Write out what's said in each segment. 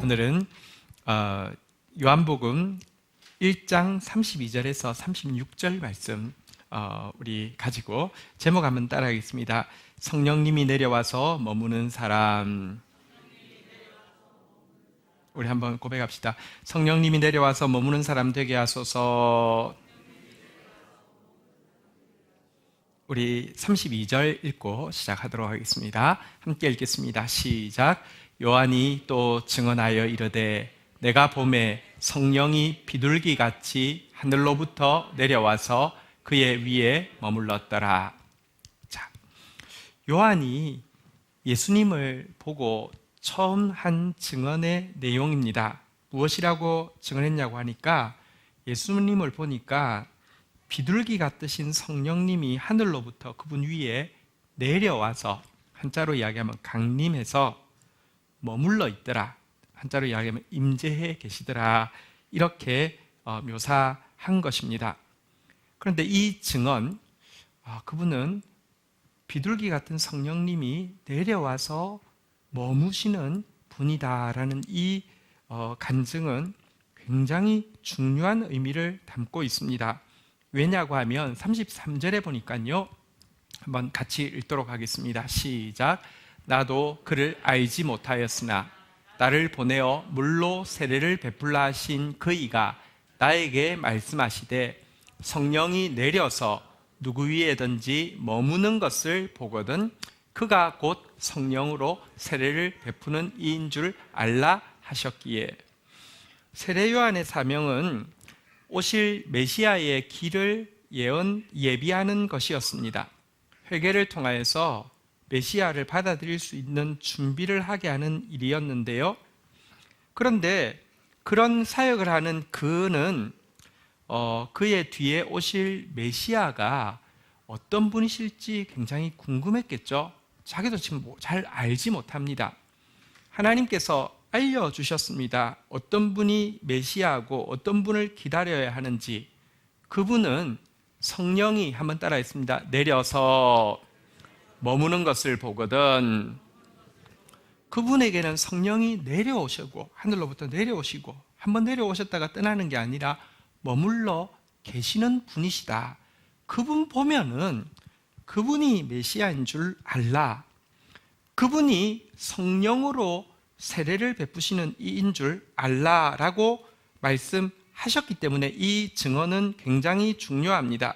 오늘은 요한복음 1장 32절에서 36절 말씀 우리 가지고 제목 한번 따라하겠습니다. 성령님이 내려와서 머무는 사람. 우리 한번 고백합시다. 성령님이 내려와서 머무는 사람 되게 하소서. 우리 32절 읽고 시작하도록 하겠습니다. 함께 읽겠습니다. 시작. 요한이 또 증언하여 이르되 내가 보매 성령이 비둘기같이 하늘로부터 내려와서 그의 위에 머물렀더라. 자, 요한이 예수님을 보고 처음 한 증언의 내용입니다. 무엇이라고 증언했냐고 하니까 예수님을 보니까 비둘기 같으신 성령님이 하늘로부터 그분 위에 내려와서, 한자로 이야기하면 강림해서 머물러 있더라. 한자로 이야기하면 임재해 계시더라. 이렇게 묘사한 것입니다. 그런데 이 증언, 그분은 비둘기 같은 성령님이 내려와서 머무시는 분이다라는 이 간증은 굉장히 중요한 의미를 담고 있습니다. 왜냐고 하면 33절에 보니까요, 한번 같이 읽도록 하겠습니다. 시작. 나도 그를 알지 못하였으나 나를 보내어 물로 세례를 베풀라 하신 그이가 나에게 말씀하시되 성령이 내려서 누구 위에든지 머무는 것을 보거든 그가 곧 성령으로 세례를 베푸는 이인 줄 알라 하셨기에, 세례 요한의 사명은 오실 메시아의 길을 예비하는 것이었습니다. 회개를 통하여서 메시아를 받아들일 수 있는 준비를 하게 하는 일이었는데요. 그런데 그런 사역을 하는 그는 그의 뒤에 오실 메시아가 어떤 분이실지 굉장히 궁금했겠죠. 자기도 지금 잘 알지 못합니다. 하나님께서 알려주셨습니다. 어떤 분이 메시아고 어떤 분을 기다려야 하는지. 그분은 성령이, 한번 따라했습니다. 내려서 머무는 것을 보거든. 그분에게는 성령이 내려오시고, 하늘로부터 내려오시고, 한번 내려오셨다가 떠나는 게 아니라 머물러 계시는 분이시다. 그분 보면은 그분이 메시아인 줄 알라. 그분이 성령으로 세례를 베푸시는 이인 줄 알라라고 말씀하셨기 때문에 이 증언은 굉장히 중요합니다.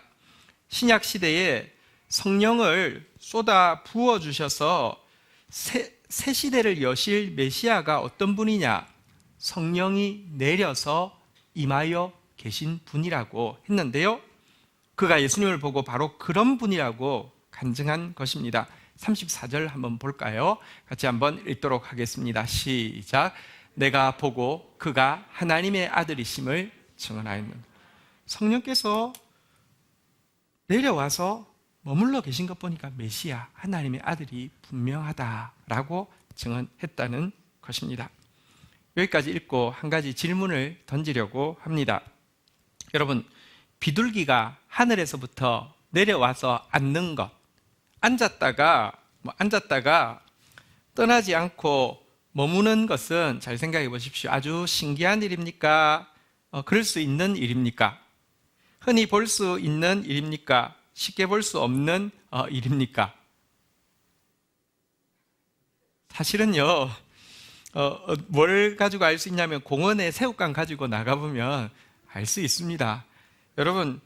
신약 시대에 성령을 쏟아 부어주셔서 새 시대를 여실 메시아가 어떤 분이냐? 성령이 내려서 임하여 계신 분이라고 했는데요, 그가 예수님을 보고 바로 그런 분이라고 간증한 것입니다. 34절 한번 볼까요? 같이 한번 읽도록 하겠습니다. 시작. 내가 보고 그가 하나님의 아들이심을 증언하였느니라. 성령께서 내려와서 머물러 계신 것 보니까 메시아, 하나님의 아들이 분명하다라고 증언했다는 것입니다. 여기까지 읽고 한 가지 질문을 던지려고 합니다. 여러분, 비둘기가 하늘에서부터 내려와서 앉는 것, 앉았다가 떠나지 않고 머무는 것은 잘 생각해 보십시오. 아주 신기한 일입니까? 그럴 수 있는 일입니까? 흔히 볼 수 있는 일입니까? 쉽게 볼 수 없는 일입니까? 사실은요, 뭘 가지고 알 수 있냐면 공원에 새우깡 가지고 나가보면 알 수 있습니다. 여러분,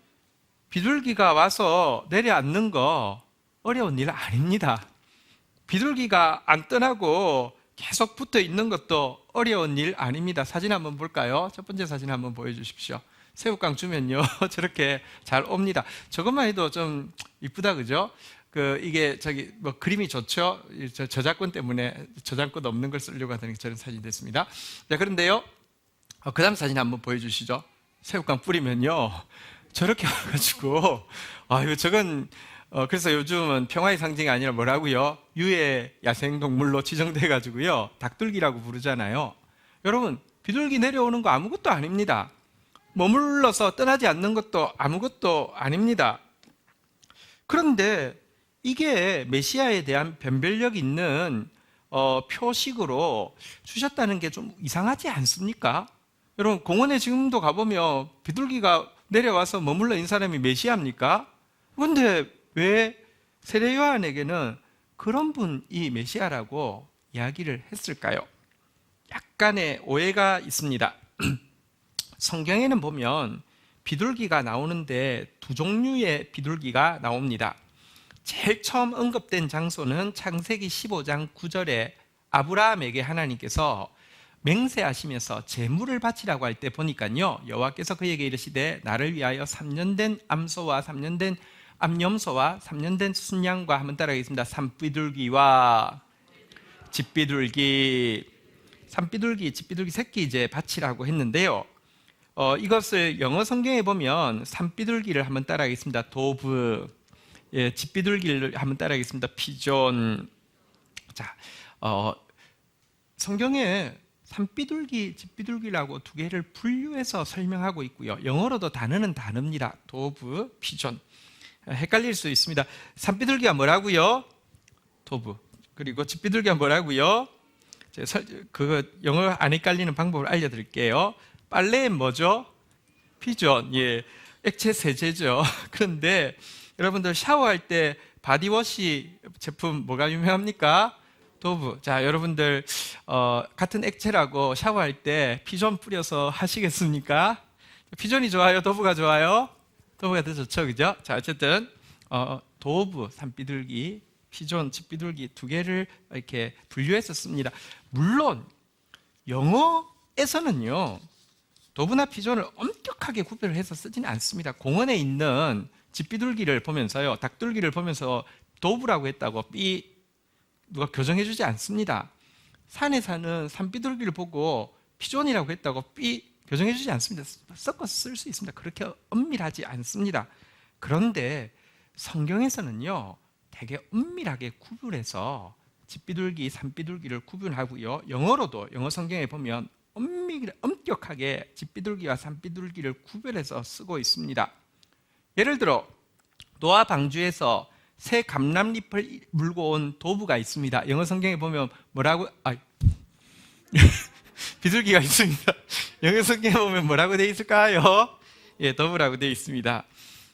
비둘기가 와서 내려앉는 거 어려운 일 아닙니다. 비둘기가 안 떠나고 계속 붙어 있는 것도 어려운 일 아닙니다. 사진 한번 볼까요? 첫 번째 사진 한번 보여주십시오. 새우깡 주면요, 저렇게 잘 옵니다. 저것만 해도 좀 이쁘다, 그죠? 이게 그림이 좋죠? 저작권 때문에 저작권 없는 걸 쓰려고 하더니 저런 사진이 됐습니다. 자, 그런데요, 그 다음 사진 한번 보여주시죠. 새우깡 뿌리면요, 저렇게 와가지고, 저건, 그래서 요즘은 평화의 상징이 아니라 뭐라고요? 유해 야생동물로 지정돼가지고요, 닭둘기라고 부르잖아요. 여러분, 비둘기 내려오는 거 아무것도 아닙니다. 머물러서 떠나지 않는 것도 아무것도 아닙니다. 그런데 이게 메시아에 대한 변별력 있는 표식으로 주셨다는 게 좀 이상하지 않습니까? 여러분, 공원에 지금도 가보면 비둘기가 내려와서 머물러 있는 사람이 메시아입니까? 그런데 왜 세례 요한에게는 그런 분이 메시아라고 이야기를 했을까요? 약간의 오해가 있습니다. 성경에는 보면 비둘기가 나오는데 두 종류의 비둘기가 나옵니다. 제일 처음 언급된 장소는 창세기 15장 9절에 아브라함에게 하나님께서 맹세하시면서 제물을 바치라고 할 때 보니까요, 여호와께서 그에게 이르시되 나를 위하여 3년 된 암소와 3년 된 암염소와 3년 된 순양과, 한번 따라하겠습니다. 산비둘기와 집비둘기, 산비둘기, 집비둘기 새끼 이제 바치라고 했는데요. 이것을 영어 성경에 보면 산비둘기를 한번 따라하겠습니다. 도브, 집비둘기를 한번 따라하겠습니다. 피존. 자, 성경에 산비둘기, 집비둘기라고 두 개를 분류해서 설명하고 있고요. 영어로도 단어는 다릅니다. 도브, 피존. 헷갈릴 수 있습니다. 산비둘기가 뭐라고요? 도브. 그리고 집비둘기가 뭐라고요? 그거 영어 안 헷갈리는 방법을 알려드릴게요. 빨래는 뭐죠? 피존. 예, 액체 세제죠. 그런데 여러분들 샤워할 때 바디워시 제품 뭐가 유명합니까? 도브. 자, 여러분들 같은 액체라고 샤워할 때 피존 뿌려서 하시겠습니까? 피존이 좋아요? 도브가 좋아요? 도브가 더 좋죠, 그죠? 자, 어쨌든 도브, 산비둘기, 피존, 집비둘기 두 개를 이렇게 분류해서 씁니다. 물론 영어에서는요, 도브나 피존을 엄격하게 구별을 해서 쓰지는 않습니다. 공원에 있는 집비둘기를 보면서요, 닭둘기를 보면서 도브라고 했다고 누가 교정해주지 않습니다. 산에 사는 산비둘기를 보고 피존이라고 했다고 교정해주지 않습니다. 섞어서 쓸 수 있습니다. 그렇게 엄밀하지 않습니다. 그런데 성경에서는요, 되게 엄밀하게 구분해서 집비둘기, 산비둘기를 구분하고요, 영어로도 영어 성경에 보면 엄격하게 집비둘기와 산비둘기를 구별해서 쓰고 있습니다. 예를 들어 노아 방주에서 새 감람잎을 물고 온 도브가 있습니다. 영어 성경에 보면 뭐라고? 비둘기가 있습니다. 영어 성경에 보면 뭐라고 되어 있을까요? 예, 도브라고 되어 있습니다.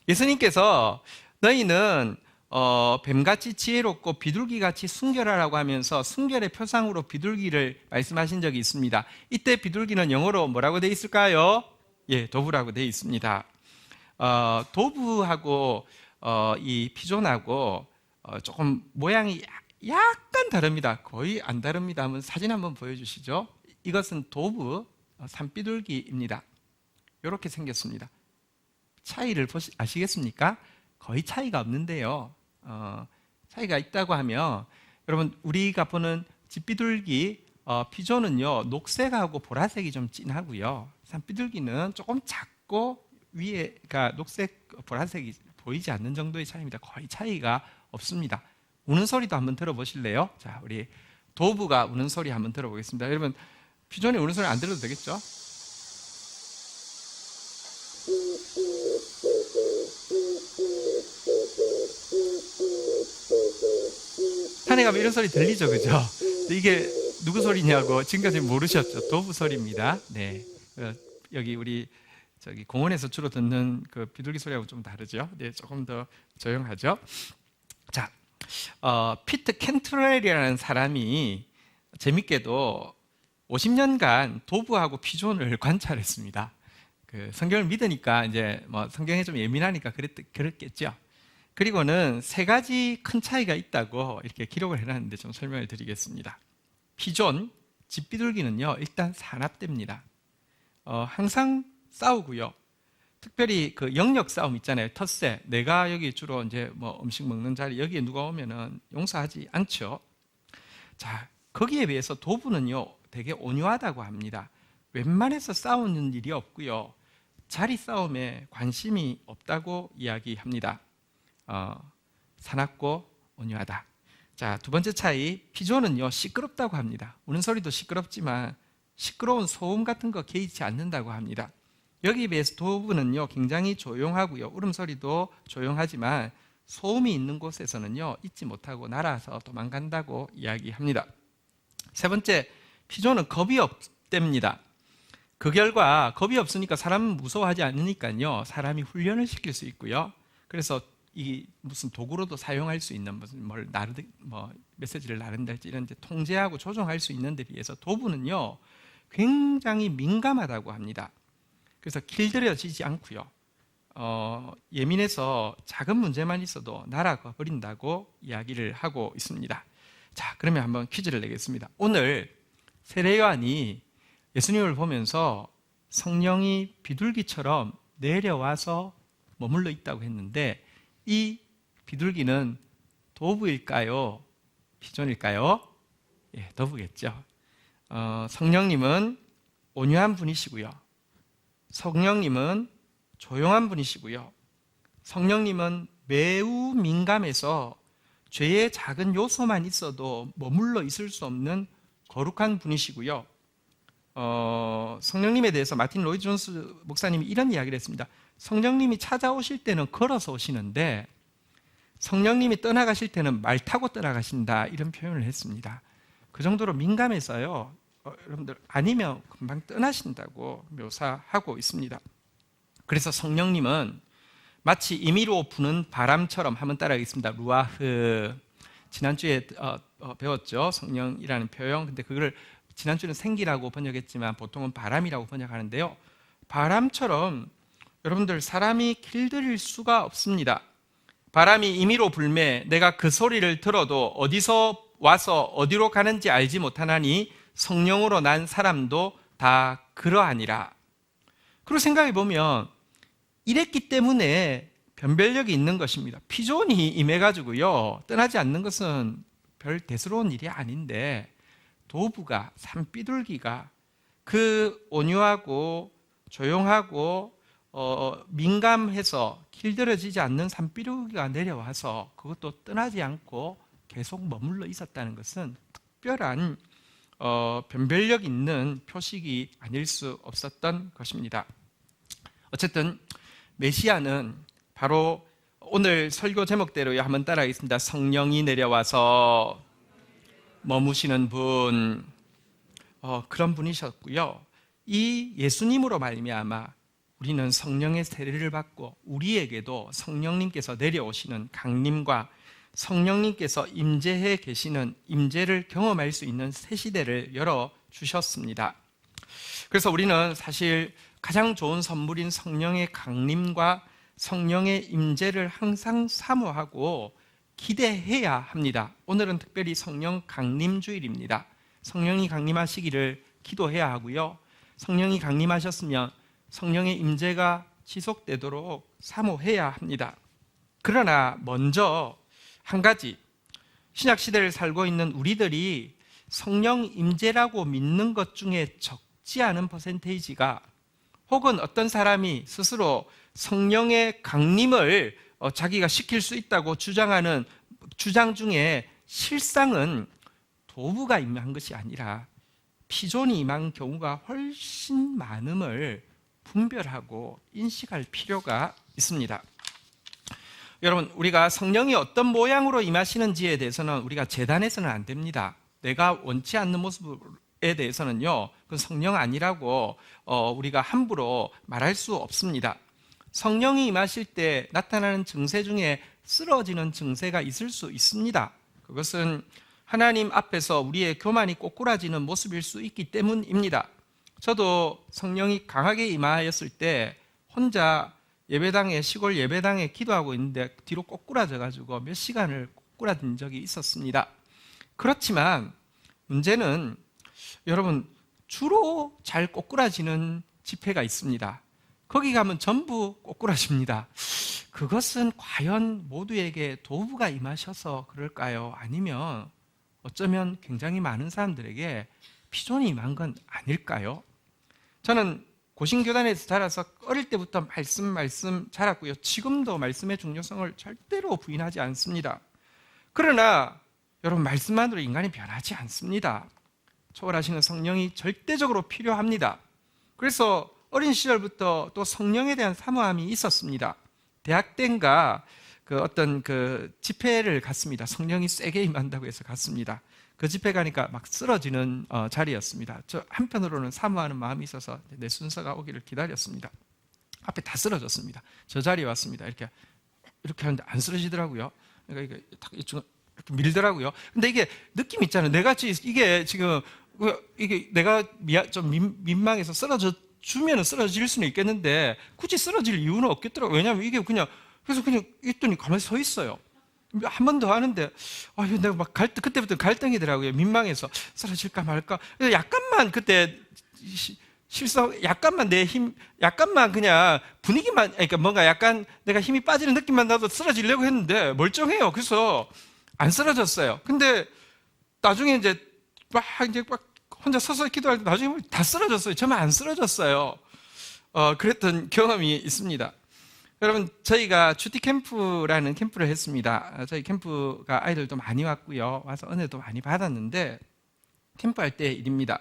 예수님께서 너희는 뱀같이 지혜롭고 비둘기같이 순결하라고 하면서 순결의 표상으로 비둘기를 말씀하신 적이 있습니다. 이때 비둘기는 영어로 뭐라고 되어 있을까요? 예, 도브라고 되어 있습니다. 도브하고 이 피존하고 조금 모양이 약간 다릅니다. 거의 안 다릅니다. 한번 사진 한번 보여주시죠. 이것은 도브, 산비둘기입니다. 이렇게 생겼습니다. 차이를 아시겠습니까? 거의 차이가 없는데요. 차이가 있다고 하면, 여러분 우리가 보는 집비둘기, 피존은요 녹색하고 보라색이 좀 진하고요, 산비둘기는 조금 작고 위에가 녹색, 보라색이 보이지 않는 정도의 차이입니다. 거의 차이가 없습니다. 우는 소리도 한번 들어보실래요? 자, 우리 도브가 우는 소리 한번 들어보겠습니다. 여러분, 피존이 우는 소리 안 들어도 되겠죠? 산에 가면 이런 소리 들리죠, 그죠? 이게 누구 소리냐고 지금까지 모르셨죠? 도브 소리입니다. 네, 여기 우리 공원에서 주로 듣는 그 비둘기 소리하고 좀 다르죠? 네, 조금 더 조용하죠? 자, 피트 캔트렐이라는 사람이 재밌게도 50년간 도브하고 피존을 관찰했습니다. 그 성경을 믿으니까 이제 뭐 성경에 좀 예민하니까 그랬겠죠. 그리고는 세 가지 큰 차이가 있다고 이렇게 기록을 해놨는데 좀 설명을 드리겠습니다. 피존, 집비둘기는요, 일단 사납됩니다. 항상 싸우고요. 특별히 그 영역 싸움 있잖아요. 텃세. 내가 여기 주로 이제 뭐 음식 먹는 자리, 여기에 누가 오면은 용서하지 않죠. 자, 거기에 비해서 도브는요, 되게 온유하다고 합니다. 웬만해서 싸우는 일이 없고요, 자리 싸움에 관심이 없다고 이야기합니다. 사납고 온유하다. 자, 두 번째 차이, 피존은요 시끄럽다고 합니다. 우는 소리도 시끄럽지만 시끄러운 소음 같은 거 개의치 않는다고 합니다. 여기에 비해서 도브는요 굉장히 조용하고요, 울음소리도 조용하지만 소음이 있는 곳에서는요 잊지 못하고 날아서 도망간다고 이야기합니다. 세 번째, 피조는 겁이 없답니다. 그 결과 겁이 없으니까 사람은 무서워하지 않으니까요, 사람이 훈련을 시킬 수 있고요. 그래서 이 무슨 도구로도 사용할 수 있는 무슨 메시지를 나른달지 이런 데 통제하고 조종할 수 있는 데 비해서 도부는요 굉장히 민감하다고 합니다. 그래서 길들여지지 않고요. 예민해서 작은 문제만 있어도 날아가 버린다고 이야기를 하고 있습니다. 자, 그러면 한번 퀴즈를 내겠습니다. 오늘 세례요한이 예수님을 보면서 성령이 비둘기처럼 내려와서 머물러 있다고 했는데, 이 비둘기는 도부일까요? 피존일까요? 예, 도부겠죠. 성령님은 온유한 분이시고요. 성령님은 조용한 분이시고요. 성령님은 매우 민감해서 죄의 작은 요소만 있어도 머물러 있을 수 없는 거룩한 분이시고요. 성령님에 대해서 마틴 로이드 존스 목사님이 이런 이야기를 했습니다. 성령님이 찾아오실 때는 걸어서 오시는데 성령님이 떠나가실 때는 말 타고 떠나가신다, 이런 표현을 했습니다. 그 정도로 민감해서요, 여러분들 아니면 금방 떠나신다고 묘사하고 있습니다. 그래서 성령님은 마치 임의로 부는 바람처럼, 한번 따라하겠습니다. 루아흐. 지난주에 배웠죠, 성령이라는 표현. 근데 그걸 지난주는 생기라고 번역했지만 보통은 바람이라고 번역하는데요, 바람처럼 여러분들 사람이 길들일 수가 없습니다. 바람이 임의로 불매 내가 그 소리를 들어도 어디서 와서 어디로 가는지 알지 못하나니 성령으로 난 사람도 다 그러하니라. 그리고 생각해 보면 이랬기 때문에 변별력이 있는 것입니다. 피존이 임해가지고요 떠나지 않는 것은 별 대수로운 일이 아닌데, 도부가, 산비둘기가 그 온유하고 조용하고 민감해서 길들여지지 않는 산비둘기가 내려와서 그것도 떠나지 않고 계속 머물러 있었다는 것은 특별한 변별력 있는 표식이 아닐 수 없었던 것입니다. 어쨌든 메시아는 바로 오늘 설교 제목대로 한번 따라하겠습니다. 성령이 내려와서 머무시는 분, 그런 분이셨고요. 이 예수님으로 말미암아 우리는 성령의 세례를 받고 우리에게도 성령님께서 내려오시는 강림과 성령님께서 임재해 계시는 임재를 경험할 수 있는 새 시대를 열어주셨습니다. 그래서 우리는 사실 가장 좋은 선물인 성령의 강림과 성령의 임재를 항상 사모하고 기대해야 합니다. 오늘은 특별히 성령 강림 주일입니다. 성령이 강림하시기를 기도해야 하고요, 성령이 강림하셨으면 성령의 임재가 지속되도록 사모해야 합니다. 그러나 먼저 한 가지, 신약시대를 살고 있는 우리들이 성령 임재라고 믿는 것 중에 적지 않은 퍼센테이지가, 혹은 어떤 사람이 스스로 성령의 강림을 자기가 시킬 수 있다고 주장하는 주장 중에 실상은 도부가 임한 것이 아니라 피존이 임한 경우가 훨씬 많음을 분별하고 인식할 필요가 있습니다. 여러분, 우리가 성령이 어떤 모양으로 임하시는지에 대해서는 우리가 재단해서는 안 됩니다. 내가 원치 않는 모습에 대해서는요, 그건 성령 아니라고 우리가 함부로 말할 수 없습니다. 성령이 임하실 때 나타나는 증세 중에 쓰러지는 증세가 있을 수 있습니다. 그것은 하나님 앞에서 우리의 교만이 꼬꾸라지는 모습일 수 있기 때문입니다. 저도 성령이 강하게 임하였을 때 혼자 예배당에, 시골 예배당에 기도하고 있는데 뒤로 꼬꾸라져가지고 몇 시간을 꼬꾸라진 적이 있었습니다. 그렇지만 문제는 여러분, 주로 잘 꼬꾸라지는 집회가 있습니다. 거기 가면 전부 꼬꾸라집니다. 그것은 과연 모두에게 도부가 임하셔서 그럴까요? 아니면 어쩌면 굉장히 많은 사람들에게 피존이 임한 건 아닐까요? 저는 고신교단에서 자라서 어릴 때부터 말씀 자랐고요, 지금도 말씀의 중요성을 절대로 부인하지 않습니다. 그러나 여러분, 말씀만으로 인간이 변하지 않습니다. 초월하시는 성령이 절대적으로 필요합니다. 그래서 어린 시절부터 또 성령에 대한 사모함이 있었습니다. 대학 때인가 어떤 집회를 갔습니다. 성령이 세게 임한다고 해서 갔습니다. 그 집회 가니까 막 쓰러지는 자리였습니다. 저 한편으로는 사모하는 마음이 있어서 내 순서가 오기를 기다렸습니다. 앞에 다 쓰러졌습니다. 저 자리에 왔습니다. 이렇게 하는데 안 쓰러지더라고요. 그러니까 이게 밀더라고요. 근데 이게 느낌 있잖아요. 내가 이게 지금 이게 내가 좀 민망해서 주면은 쓰러질 수는 있겠는데 굳이 쓰러질 이유는 없겠더라고요. 왜냐하면 이게 그래서 있더니 가만히 서 있어요. 한 번 더 하는데 내가 막 그때부터 갈등이더라고요. 민망해서 쓰러질까 말까. 그래서 약간만 그때 약간만 내 힘, 약간만 그냥 분위기만, 그러니까 뭔가 약간 내가 힘이 빠지는 느낌만 나도 쓰러지려고 했는데 멀쩡해요. 그래서 안 쓰러졌어요. 근데 나중에 이제 막 혼자 서서 기도할 때 나중에 다 쓰러졌어요. 저만 안 쓰러졌어요. 그랬던 경험이 있습니다. 여러분, 저희가 주티 캠프라는 캠프를 했습니다. 저희 캠프가 아이들도 많이 왔고요. 와서 은혜도 많이 받았는데, 캠프할 때 일입니다.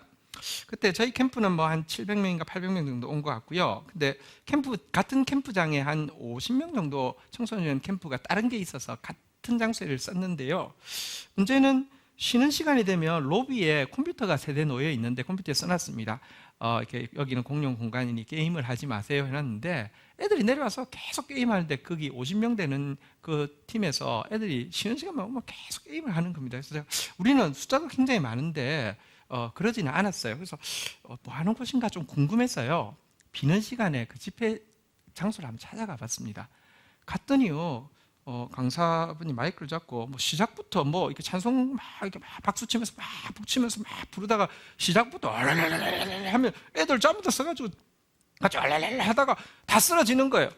그때 저희 캠프는 뭐 한 700명인가 800명 정도 온 것 같고요. 근데 같은 캠프장에 한 50명 정도 청소년 캠프가 다른 게 있어서 같은 장소를 썼는데요. 문제는 쉬는 시간이 되면 로비에 컴퓨터가 세대 놓여 있는데 컴퓨터에 써놨습니다. 이렇게 여기는 공용 공간이니 게임을 하지 마세요 해놨는데 애들이 내려와서 계속 게임하는데 거기 50명 되는 그 팀에서 애들이 쉬는 시간만 오면 계속 게임을 하는 겁니다. 그래서 우리는 숫자가 굉장히 많은데 그러지는 않았어요. 그래서 뭐 하는 곳인가 좀 궁금했어요. 비는 시간에 그 집회 장소를 한번 찾아가 봤습니다. 갔더니요, 강사분이 마이크를 잡고 뭐 시작부터 뭐 이렇게 찬송 이렇게 박수 치면서 북치면서 부르다가 시작부터 하면 애들 전부 다 서가지고 같이 하다가 다 쓰러지는 거예요.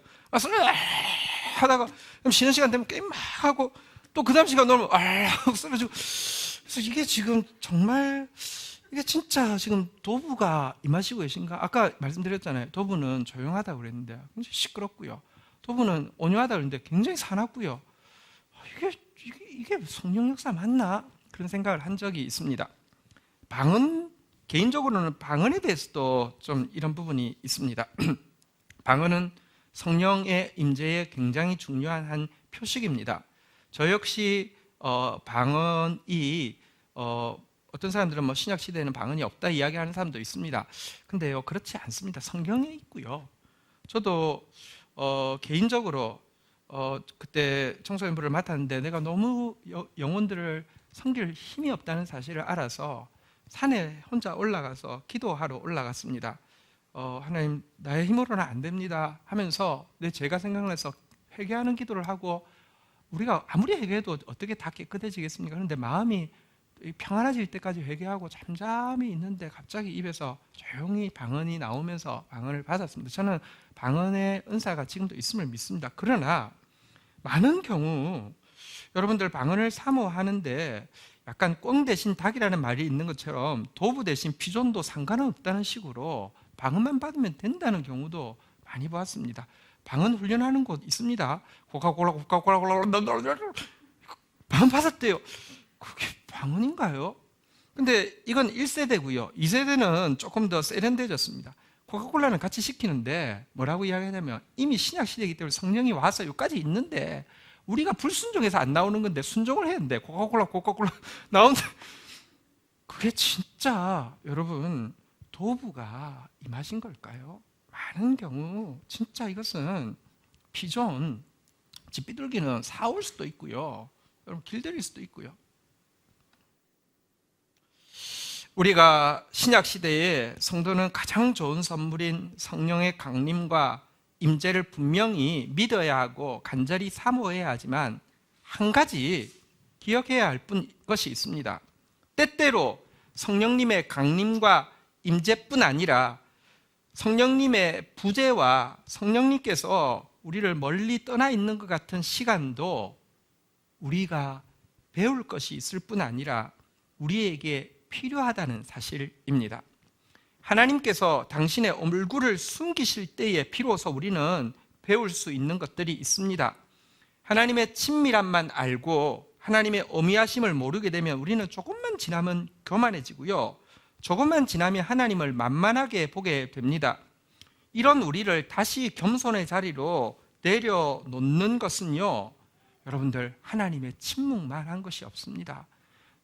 하다가 그럼 쉬는 시간 되면 게임 막 하고 또 그 다음 시간 넘으면 쓰러지고. 그래서 이게 지금 정말 이게 진짜 지금 도부가 임하시고 계신가? 아까 말씀드렸잖아요. 도부는 조용하다고 그랬는데 굉장히 시끄럽고요. 도부는 온유하다고 그랬는데 굉장히 사납고요. 이게 성령 역사 맞나? 그런 생각을 한 적이 있습니다. 개인적으로는 방언에 대해서도 좀 이런 부분이 있습니다. 방언은 성령의 임재에 굉장히 중요한 한 표식입니다. 저 역시 방언이 어떤 사람들은 뭐 신약 시대에는 방언이 없다 이야기하는 사람도 있습니다. 근데요, 그렇지 않습니다. 성경에 있고요. 저도 개인적으로 그때 청소년부를 맡았는데 내가 너무 영혼들을 섬길 힘이 없다는 사실을 알아서 산에 혼자 올라가서 기도하러 올라갔습니다. 하나님, 나의 힘으로는 안 됩니다 하면서 내 죄가 생각나서 회개하는 기도를 하고, 우리가 아무리 회개해도 어떻게 다 깨끗해지겠습니까? 그런데 마음이 평안해질 때까지 회개하고 잠잠히 있는데 갑자기 입에서 조용히 방언이 나오면서 방언을 받았습니다. 저는 방언의 은사가 지금도 있음을 믿습니다. 그러나 많은 경우 여러분들 방언을 사모하는데 약간 꿩 대신 닭이라는 말이 있는 것처럼 도부 대신 피존도 상관은 없다는 식으로 방언만 받으면 된다는 경우도 많이 보았습니다. 방언 훈련하는 곳 있습니다. 코카콜라 방언 받았대요. 그게 방언인가요? 근데 이건 1세대고요. 2세대는 조금 더 세련돼졌습니다. 코카콜라는 같이 시키는데 뭐라고 이야기하냐면 이미 신약 시대이기 때문에 성령이 와서 여기까지 있는데 우리가 불순종해서 안 나오는 건데 순종을 해야 되는데 코카콜라 나오는데, 그게 진짜 여러분 도부가 임하신 걸까요? 많은 경우 진짜 이것은 피존, 집비둘기는 사올 수도 있고요. 여러분 길들일 수도 있고요. 우리가 신약 시대에 성도는 가장 좋은 선물인 성령의 강림과 임재를 분명히 믿어야 하고 간절히 사모해야 하지만 한 가지 기억해야 할 것이 있습니다. 때때로 성령님의 강림과 임재뿐 아니라 성령님의 부재와 성령님께서 우리를 멀리 떠나 있는 것 같은 시간도 우리가 배울 것이 있을 뿐 아니라 우리에게 필요하다는 사실입니다. 하나님께서 당신의 얼굴을 숨기실 때에 비로소 우리는 배울 수 있는 것들이 있습니다. 하나님의 친밀함만 알고 하나님의 어미하심을 모르게 되면 우리는 조금만 지나면 교만해지고요, 조금만 지나면 하나님을 만만하게 보게 됩니다. 이런 우리를 다시 겸손의 자리로 내려놓는 것은요, 여러분들 하나님의 침묵만 한 것이 없습니다.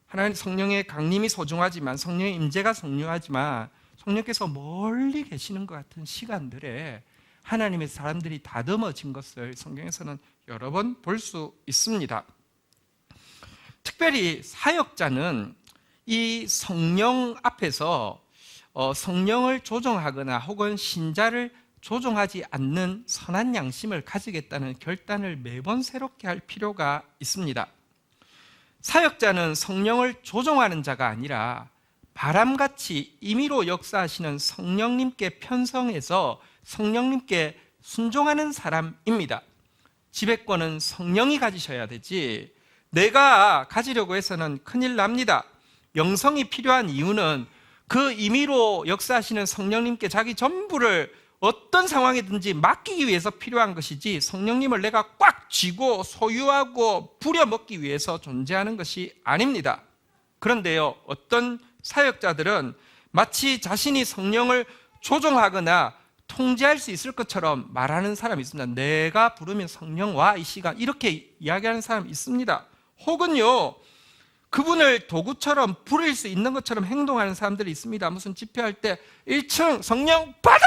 하나님 성령의 강림이 소중하지만, 성령의 임재가 중요하지만, 성령께서 멀리 계시는 것 같은 시간들에 하나님의 사람들이 다듬어진 것을 성경에서는 여러 번 볼 수 있습니다. 특별히 사역자는 이 성령 앞에서 성령을 조종하거나 혹은 신자를 조종하지 않는 선한 양심을 가지겠다는 결단을 매번 새롭게 할 필요가 있습니다. 사역자는 성령을 조종하는 자가 아니라 바람같이 임의로 역사하시는 성령님께 편성해서 성령님께 순종하는 사람입니다. 지배권은 성령이 가지셔야 되지 내가 가지려고 해서는 큰일 납니다. 영성이 필요한 이유는 그 임의로 역사하시는 성령님께 자기 전부를 어떤 상황이든지 맡기기 위해서 필요한 것이지, 성령님을 내가 꽉 쥐고 소유하고 부려먹기 위해서 존재하는 것이 아닙니다. 그런데요, 어떤 사역자들은 마치 자신이 성령을 조종하거나 통제할 수 있을 것처럼 말하는 사람이 있습니다. 내가 부르면 성령 와, 이 시간, 이렇게 이야기하는 사람이 있습니다. 혹은요, 그분을 도구처럼 부릴 수 있는 것처럼 행동하는 사람들이 있습니다. 무슨 집회할 때 1층 성령 받아라!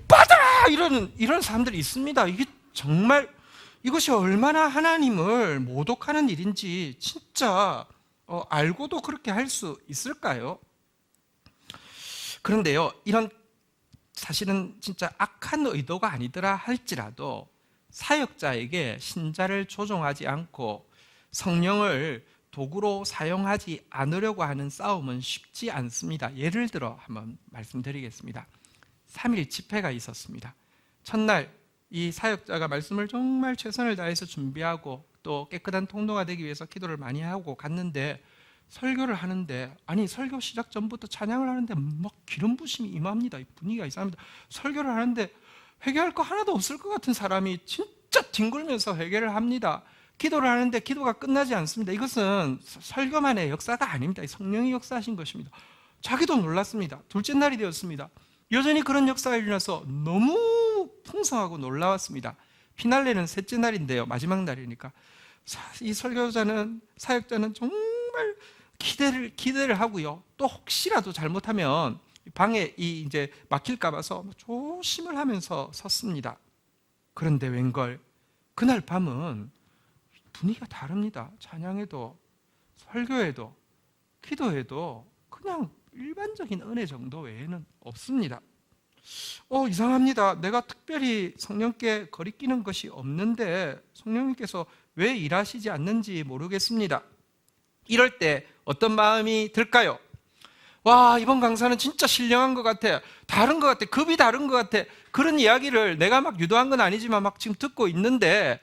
받아라! 이런 사람들이 있습니다. 이게 정말 이것이 얼마나 하나님을 모독하는 일인지 진짜 알고도 그렇게 할 수 있을까요? 그런데요, 이런 사실은 진짜 악한 의도가 아니더라 할지라도 사역자에게 신자를 조종하지 않고 성령을 도구로 사용하지 않으려고 하는 싸움은 쉽지 않습니다. 예를 들어 한번 말씀드리겠습니다. 3일 집회가 있었습니다. 첫날 이 사역자가 말씀을 정말 최선을 다해서 준비하고 또 깨끗한 통로가 되기 위해서 기도를 많이 하고 갔는데, 설교를 하는데, 아니 설교 시작 전부터 찬양을 하는데 막 기름 부심이 임합니다. 분위기가 이상합니다. 설교를 하는데 회개할 거 하나도 없을 것 같은 사람이 진짜 뒹굴면서 회개를 합니다. 기도를 하는데 기도가 끝나지 않습니다. 이것은 설교만의 역사가 아닙니다. 성령이 역사하신 것입니다. 자기도 놀랐습니다. 둘째 날이 되었습니다. 여전히 그런 역사가 일어나서 너무 풍성하고 놀라웠습니다. 피날레는 셋째 날인데요, 마지막 날이니까 이 설교자는, 사역자는 정말 기대를 하고요, 또 혹시라도 잘못하면 방에 이제 막힐까 봐서 조심을 하면서 섰습니다. 그런데 웬걸 그날 밤은 분위기가 다릅니다. 찬양에도 설교에도 기도에도 그냥 일반적인 은혜 정도 외에는 없습니다. 이상합니다. 내가 특별히 성령께 거리끼는 것이 없는데 성령님께서 왜 일하시지 않는지 모르겠습니다. 이럴 때 어떤 마음이 들까요? 와, 이번 강사는 진짜 신령한 것 같아, 다른 것 같아, 급이 다른 것 같아, 그런 이야기를 내가 막 유도한 건 아니지만 막 지금 듣고 있는데,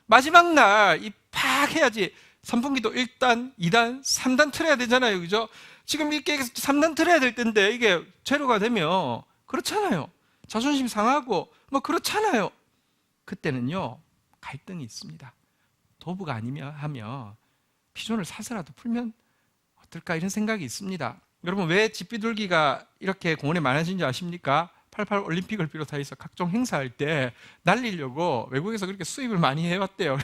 마지막 날 팍 해야지 선풍기도 1단, 2단, 3단 틀어야 되잖아요. 그죠? 지금 이렇게 3단 틀어야 될 텐데 이게 제로가 되면 그렇잖아요. 자존심 상하고 뭐 그렇잖아요. 그때는요, 갈등이 있습니다. 도부가 아니면 하면 피존을 사서라도 풀면 어떨까, 이런 생각이 있습니다. 여러분, 왜 집비둘기가 이렇게 공원에 많아진지 아십니까? 88 올림픽을 비롯해서 각종 행사할 때 날리려고 외국에서 그렇게 수입을 많이 해왔대요.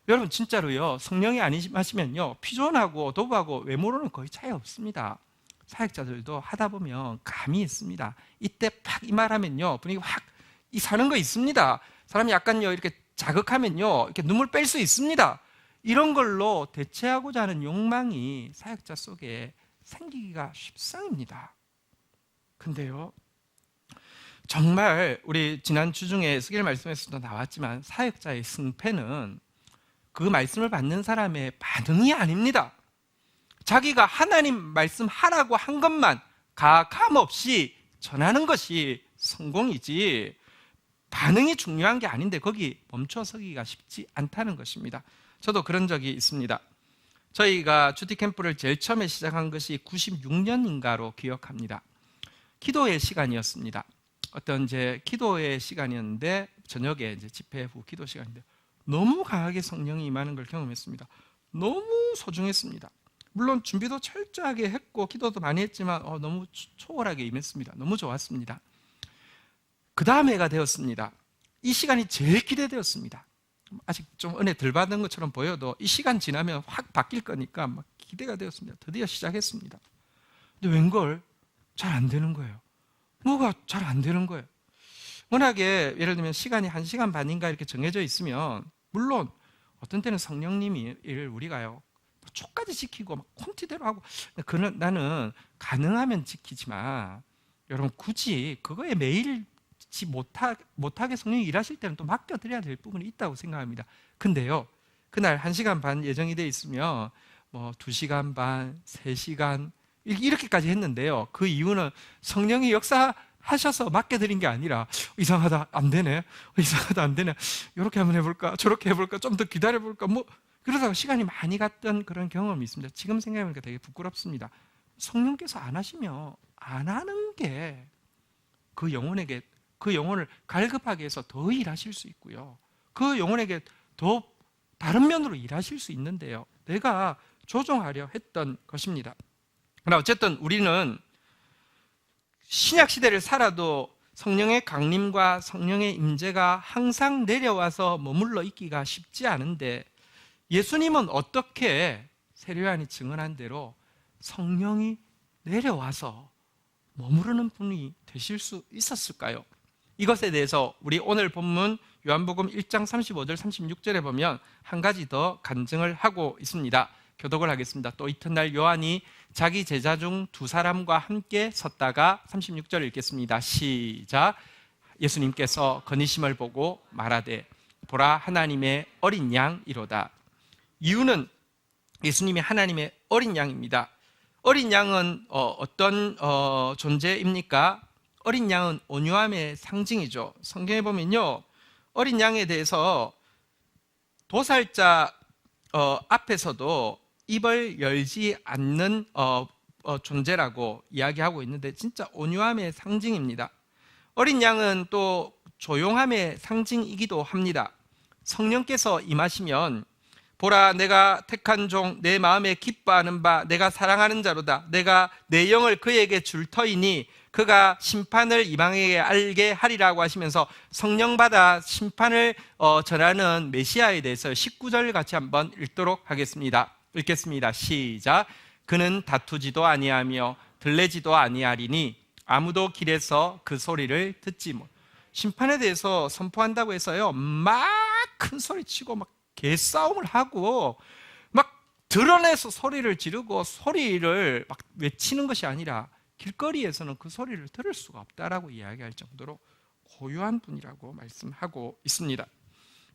여러분 진짜로요, 성령이 아니시면요, 피존하고 도부하고 외모로는 거의 차이 없습니다. 사역자들도 하다 보면 감이 있습니다. 이때 팍 이 말하면요, 분위기 확 사는 거 있습니다. 사람이 약간요 이렇게 자극하면요 이렇게 눈물 뺄 수 있습니다. 이런 걸로 대체하고자 하는 욕망이 사역자 속에 생기기가 쉽상입니다. 근데요, 정말 우리 지난 주 중에 스겔 말씀에서도 나왔지만 사역자의 승패는 그 말씀을 받는 사람의 반응이 아닙니다. 자기가 하나님 말씀하라고 한 것만 가감 없이 전하는 것이 성공이지, 반응이 중요한 게 아닌데 거기 멈춰서기가 쉽지 않다는 것입니다. 저도 그런 적이 있습니다. 저희가 주티 캠프를 제일 처음에 시작한 것이 96년인가로 기억합니다. 기도의 시간이었습니다. 어떤 이제 기도의 시간이었는데, 저녁에 이제 집회 후 기도 시간인데 너무 강하게 성령이 임하는 걸 경험했습니다. 너무 소중했습니다. 물론 준비도 철저하게 했고 기도도 많이 했지만 너무 초월하게 임했습니다. 너무 좋았습니다. 그 다음 해가 되었습니다. 이 시간이 제일 기대되었습니다. 아직 좀 은혜 덜 받은 것처럼 보여도 이 시간 지나면 확 바뀔 거니까 막 기대가 되었습니다. 드디어 시작했습니다. 근데 웬걸 잘 안 되는 거예요. 뭐가 잘 안 되는 거예요. 워낙에 예를 들면 시간이 1시간 반인가 이렇게 정해져 있으면 물론 어떤 때는 성령님이 우리가요 초까지 지키고 막 콘티대로 하고 나는 가능하면 지키지만 여러분 굳이 그거에 매일 못하게 성령이 일하실 때는 또 맡겨드려야 될 부분이 있다고 생각합니다. 근데요 그날 1시간 반 예정이 돼 있으면 뭐 2시간 반, 3시간 이렇게까지 했는데요. 그 이유는 성령이 역사하셔서 맡겨드린 게 아니라 이상하다 안 되네, 이상하다 안 되네, 이렇게 한번 해볼까, 저렇게 해볼까, 좀 더 기다려볼까, 뭐 그러다가 시간이 많이 갔던 그런 경험이 있습니다. 지금 생각해보니까 되게 부끄럽습니다. 성령께서 안 하시면 안 하는 게 그 영혼을 갈급하게 해서 더 일하실 수 있고요. 그 영혼에게 더 다른 면으로 일하실 수 있는데요. 내가 조정하려 했던 것입니다. 그러나 어쨌든 우리는 신약 시대를 살아도 성령의 강림과 성령의 임재가 항상 내려와서 머물러 있기가 쉽지 않은데 예수님은 어떻게 세례요한이 증언한 대로 성령이 내려와서 머무르는 분이 되실 수 있었을까요? 이것에 대해서 우리 오늘 본문 요한복음 1장 35절 36절에 보면 한 가지 더 간증을 하고 있습니다. 교독을 하겠습니다. 또 이튿날 요한이 자기 제자 중 2사람과 함께 섰다가 36절 읽겠습니다. 시작. 예수님께서 거니심을 보고 말하되 보라 하나님의 어린 양이로다. 이유는 예수님이 하나님의 어린 양입니다. 어린 양은 어떤 존재입니까? 어린 양은 온유함의 상징이죠. 성경에 보면요 어린 양에 대해서 도살자 앞에서도 입을 열지 않는 존재라고 이야기하고 있는데 진짜 온유함의 상징입니다. 어린 양은 또 조용함의 상징이기도 합니다. 성령께서 임하시면 보라 내가 택한 종 내 마음에 기뻐하는 바 내가 사랑하는 자로다. 내가 내 영을 그에게 줄 터이니 그가 심판을 이방에게 알게 하리라고 하시면서 성령 받아 심판을 전하는 메시아에 대해서 19절 같이 한번 읽도록 하겠습니다. 읽겠습니다. 시작. 그는 다투지도 아니하며 들레지도 아니하리니 아무도 길에서 그 소리를 듣지 못. 심판에 대해서 선포한다고 해서요 막 큰 소리 치고 막 개싸움을 하고 막 드러내서 소리를 지르고 소리를 막 외치는 것이 아니라 길거리에서는 그 소리를 들을 수가 없다라고 이야기할 정도로 고요한 분이라고 말씀하고 있습니다.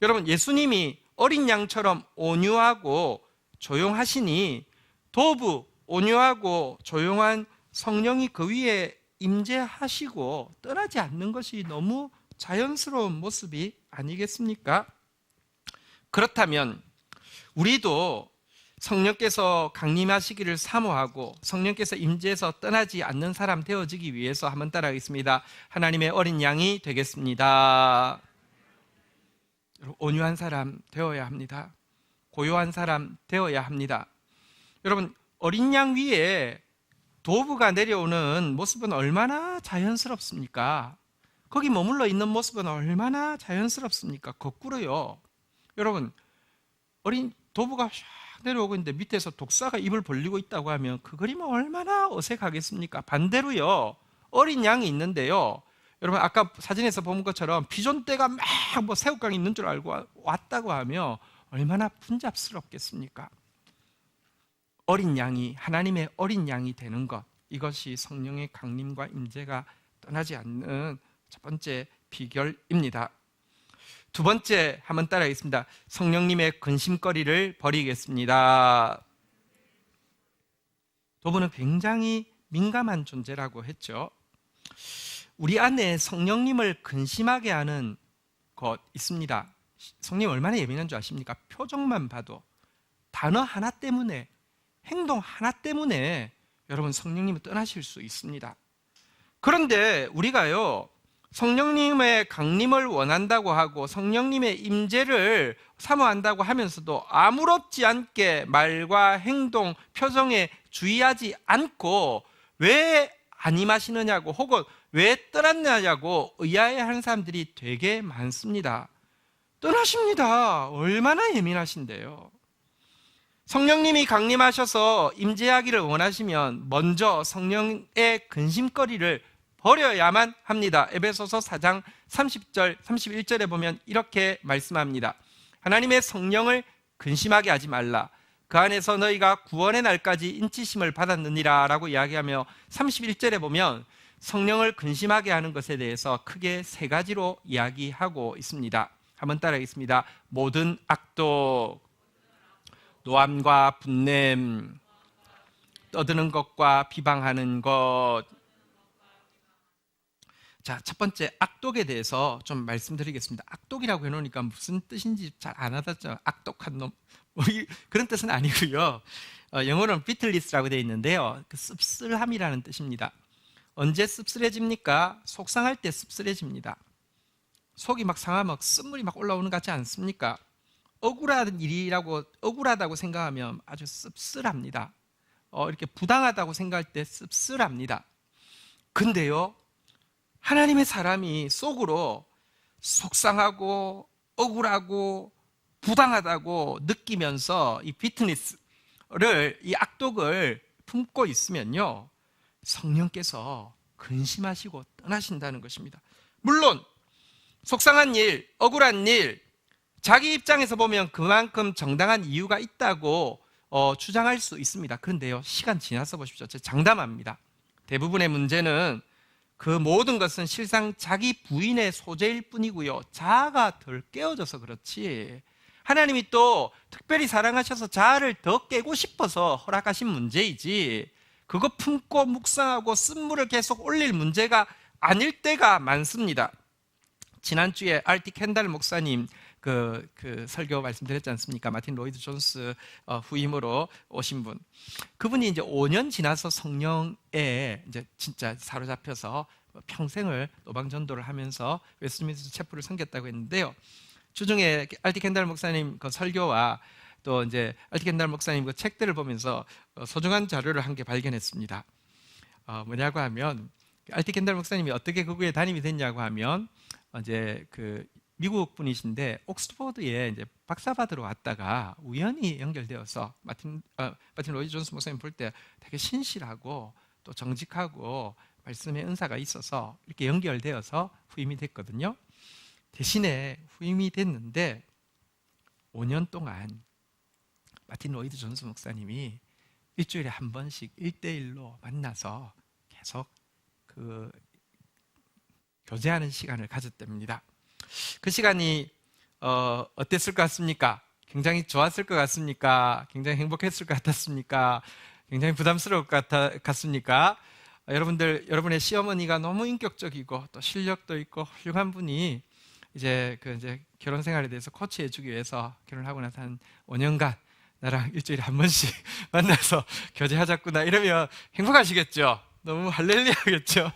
여러분 예수님이 어린 양처럼 온유하고 조용하시니 도부 온유하고 조용한 성령이 그 위에 임재하시고 떠나지 않는 것이 너무 자연스러운 모습이 아니겠습니까? 그렇다면 우리도 성령께서 강림하시기를 사모하고 성령께서 임재해서 떠나지 않는 사람 되어지기 위해서 한번 따라하겠습니다. 하나님의 어린 양이 되겠습니다. 온유한 사람 되어야 합니다. 고요한 사람 되어야 합니다. 여러분 어린 양 위에 도부가 내려오는 모습은 얼마나 자연스럽습니까? 거기 머물러 있는 모습은 얼마나 자연스럽습니까? 거꾸로요. 여러분 어린 도부가 샥 내려오고 있는데 밑에서 독사가 입을 벌리고 있다고 하면 그 그림은 얼마나 어색하겠습니까? 반대로요 어린 양이 있는데요 여러분 아까 사진에서 본 것처럼 비존대가 막 뭐 새우깡이 있는 줄 알고 왔다고 하면 얼마나 분잡스럽겠습니까? 어린 양이 하나님의 어린 양이 되는 것, 이것이 성령의 강림과 임재가 떠나지 않는 첫 번째 비결입니다. 두 번째 한번 따라하겠습니다. 성령님의 근심거리를 버리겠습니다. 도부는 굉장히 민감한 존재라고 했죠. 우리 안에 성령님을 근심하게 하는 것 있습니다. 성령 얼마나 예민한 줄 아십니까? 표정만 봐도 단어 하나 때문에 행동 하나 때문에 여러분 성령님은 떠나실 수 있습니다. 그런데 우리가요 성령님의 강림을 원한다고 하고 성령님의 임재를 사모한다고 하면서도 아무렇지 않게 말과 행동, 표정에 주의하지 않고 왜 안 임하시느냐고 혹은 왜 떠났느냐고 의아해하는 사람들이 되게 많습니다. 떠나십니다. 얼마나 예민하신데요. 성령님이 강림하셔서 임재하기를 원하시면 먼저 성령의 근심거리를 버려야만 합니다. 에베소서 4장 30절, 31절에 보면 이렇게 말씀합니다. 하나님의 성령을 근심하게 하지 말라. 그 안에서 너희가 구원의 날까지 인치심을 받았느니라 라고 이야기하며 31절에 보면 성령을 근심하게 하는 것에 대해서 크게 세 가지로 이야기하고 있습니다. 한번 따라하겠습니다. 모든 악독, 노함과 분냄, 떠드는 것과 비방하는 것. 자, 첫 번째 악독에 대해서 좀 말씀드리겠습니다. 악독이라고 해놓으니까 무슨 뜻인지 잘 안 와닿죠. 악독한 놈, 그런 뜻은 아니고요. 영어로는 비틀리스라고 되어 있는데요, 그 씁쓸함이라는 뜻입니다. 언제 씁쓸해집니까? 속상할 때 씁쓸해집니다. 속이 막 상하면 쓴물이 막 올라오는 것 같지 않습니까? 억울한 일이라고, 억울하다고 생각하면 아주 씁쓸합니다. 이렇게 부당하다고 생각할 때 씁쓸합니다. 근데요, 하나님의 사람이 속으로 속상하고 억울하고 부당하다고 느끼면서 이 비트니스를, 이 악독을 품고 있으면요, 성령께서 근심하시고 떠나신다는 것입니다. 물론 속상한 일, 억울한 일, 자기 입장에서 보면 그만큼 정당한 이유가 있다고 주장할 수 있습니다. 그런데요, 시간 지나서 보십시오. 제가 장담합니다. 대부분의 문제는 그 모든 것은 실상 자기 부인의 소재일 뿐이고요, 자아가 덜 깨어져서 그렇지, 하나님이 또 특별히 사랑하셔서 자아를 더 깨고 싶어서 허락하신 문제이지, 그거 품고 묵상하고 쓴물을 계속 올릴 문제가 아닐 때가 많습니다. 지난주에 R.T. 켄달 목사님 그 설교 말씀드렸지 않습니까? 마틴 로이드 존스 후임으로 오신 분, 그분이 이제 5년 지나서 성령에 이제 진짜 사로잡혀서 평생을 노방전도를 하면서 웨스트민스터 체프를 섬겼다고 했는데요, 주중에 R.T. 켄달 목사님 그 설교와 또 이제 R.T. 켄달 목사님 그 책들을 보면서 소중한 자료를 한 개 발견했습니다. 뭐냐고 하면, R.T. 켄달 목사님이 어떻게 그거에 담임이 됐냐고 하면, 이제 그 미국 분이신데 옥스퍼드에 이제 박사 받으러 왔다가 우연히 연결되어서 마틴 로이드 존스 목사님 볼 때 되게 신실하고 또 정직하고 말씀의 은사가 있어서 이렇게 연결되어서 후임이 됐거든요. 대신에 후임이 됐는데 5년 동안 마틴 로이드 존스 목사님이 일주일에 한 번씩 1대1로 만나서 계속 그 교제하는 시간을 가졌답니다. 그 시간이 어땠을 것 같습니까? 굉장히 좋았을 것 같습니까? 굉장히 행복했을 것 같았습니까? 굉장히 부담스러울 것 같습니까? 여러분의 시어머니가 너무 인격적이고 또 실력도 있고 훌륭한 분이 이제 결혼 생활에 대해서 코치해 주기 위해서 결혼을 하고 나서 한 5년간 나랑 일주일에 한 번씩 만나서 교제하자꾸나 이러면 행복하시겠죠? 너무 할렐루야겠죠?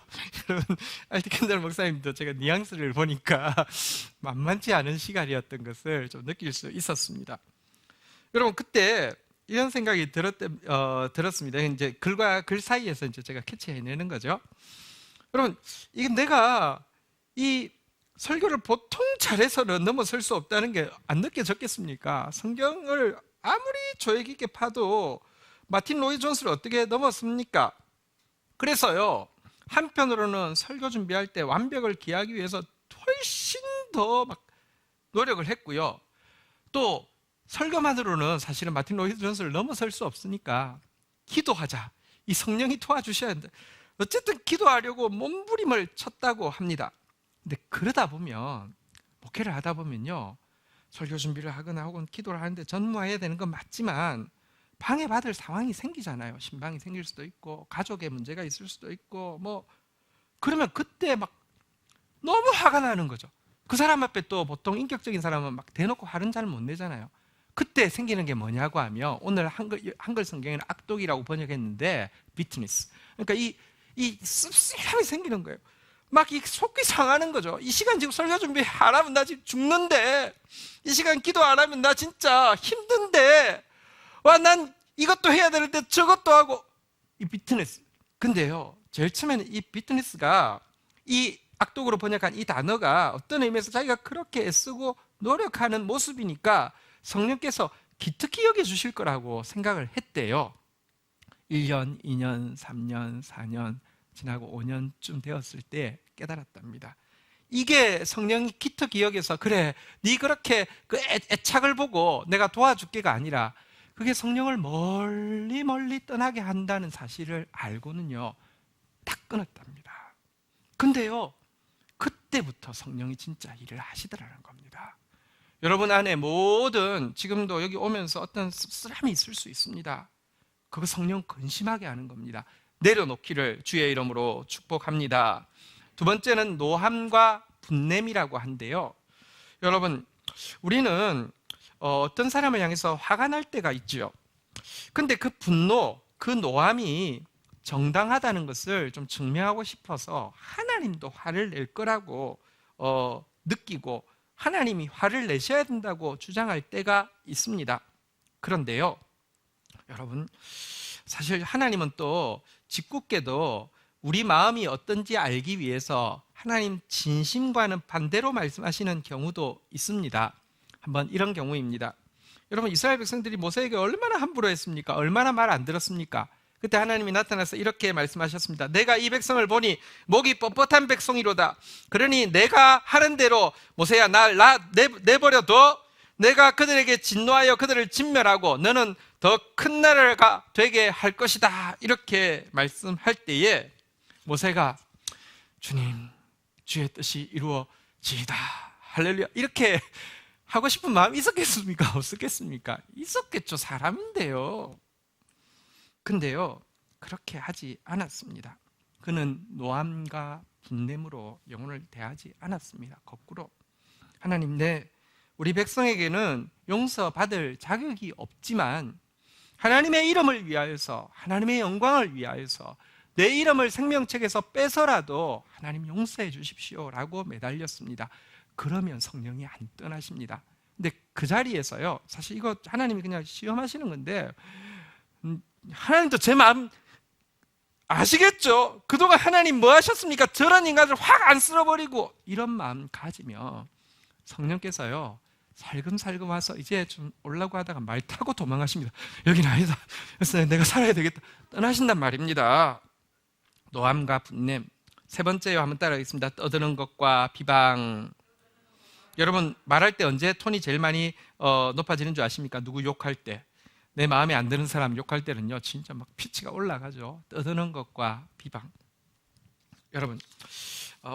여러분, R.T. 켄달 목사님도 제가 뉘앙스를 보니까 만만치 않은 시간이었던 것을 좀 느낄 수 있었습니다. 여러분, 그때 이런 생각이 들었습니다. 이제 글과 글 사이에서 이제 제가 캐치해내는 거죠. 여러분, 이게 내가 이 설교를 보통 잘해서는 넘어설 수 없다는 게 안 느껴졌겠습니까? 성경을 아무리 조예 깊게 파도 마틴 로이드 존스를 어떻게 넘었습니까? 그래서요, 한편으로는 설교 준비할 때 완벽을 기하기 위해서 훨씬 더 막 노력을 했고요, 또 설교만으로는 사실은 마틴 로이드 존스를 넘어설 수 없으니까 기도하자, 이 성령이 도와주셔야 한다, 어쨌든 기도하려고 몸부림을 쳤다고 합니다. 근데 그러다 보면, 목회를 하다 보면요, 설교 준비를 하거나 혹은 기도를 하는데 전무해야 되는 건 맞지만 방해받을 상황이 생기잖아요. 신방이 생길 수도 있고 가족에 문제가 있을 수도 있고 뭐, 그러면 그때 막 너무 화가 나는 거죠. 그 사람 앞에 또 보통 인격적인 사람은 막 대놓고 화는 잘 못 내잖아요. 그때 생기는 게 뭐냐고 하면, 오늘 한글 성경에는 악독이라고 번역했는데 비트니스, 그러니까 이 씁쓸함이 생기는 거예요. 막 이 속이 상하는 거죠. 이 시간 지금 설교 준비 안 하면 나 지금 죽는데, 이 시간 기도 안 하면 나 진짜 힘든데, 와, 난 이것도 해야 되는데 저것도 하고, 이 비트니스. 근데요, 제일 처음에는 이 비트니스가, 이 악독으로 번역한 이 단어가 어떤 의미에서 자기가 그렇게 애쓰고 노력하는 모습이니까 성령께서 기특히 여겨주실 거라고 생각을 했대요. 1년, 2년, 3년, 4년 지나고 5년쯤 되었을 때 깨달았답니다. 이게 성령이 기특히 여겨서 그래, 네 그렇게 그 애착을 보고 내가 도와줄게가 아니라 그게 성령을 멀리 멀리 떠나게 한다는 사실을 알고는요 딱 끊었답니다. 근데요 그때부터 성령이 진짜 일을 하시더라는 겁니다. 여러분 안에 모든, 지금도 여기 오면서 어떤 씁쓸함이 있을 수 있습니다. 그거 성령 근심하게 하는 겁니다. 내려놓기를 주의 이름으로 축복합니다. 두 번째는 노함과 분냄이라고 한데요, 여러분 우리는 어떤 사람을 향해서 화가 날 때가 있죠. 근데 그 분노, 그 노함이 정당하다는 것을 좀 증명하고 싶어서 하나님도 화를 낼 거라고 느끼고 하나님이 화를 내셔야 된다고 주장할 때가 있습니다. 그런데요 여러분, 사실 하나님은 또 짓궂게도 우리 마음이 어떤지 알기 위해서 하나님 진심과는 반대로 말씀하시는 경우도 있습니다. 한번 이런 경우입니다. 여러분, 이스라엘 백성들이 모세에게 얼마나 함부로 했습니까? 얼마나 말 안 들었습니까? 그때 하나님이 나타나서 이렇게 말씀하셨습니다. 내가 이 백성을 보니 목이 뻣뻣한 백성이로다. 그러니 내가 하는 대로 모세야 날 내버려둬. 내가 그들에게 진노하여 그들을 진멸하고 너는 더 큰 나라가 되게 할 것이다. 이렇게 말씀할 때에 모세가 주님, 주의 뜻이 이루어지이다. 할렐루야. 이렇게 하고 싶은 마음이 있었겠습니까? 없었겠습니까? 있었겠죠. 사람인데요. 근데요 그렇게 하지 않았습니다. 그는 노함과 분냄으로 영혼을 대하지 않았습니다. 거꾸로 하나님, 우리 백성에게는 용서받을 자격이 없지만 하나님의 이름을 위하여서, 하나님의 영광을 위하여서 내 이름을 생명책에서 빼서라도 하나님 용서해 주십시오 라고 매달렸습니다. 그러면 성령이 안 떠나십니다. 근데 그 자리에서요, 사실 이거 하나님이 그냥 시험하시는 건데, 하나님도 제 마음 아시겠죠? 그동안 하나님 뭐 하셨습니까? 저런 인간을 확 안 쓸어버리고, 이런 마음 가지면 성령께서요 살금살금 와서 이제 좀 오려고 하다가 말 타고 도망가십니다. 여기는 아니다. 그래서 내가 살아야 되겠다. 떠나신단 말입니다. 노함과 분냄. 세 번째요, 한번 따라하겠습니다. 떠드는 것과 비방. 여러분, 말할 때 언제 톤이 제일 많이 높아지는 줄 아십니까? 누구 욕할 때. 내 마음에 안 드는 사람 욕할 때는요 진짜 막 피치가 올라가죠. 떠드는 것과 비방. 여러분,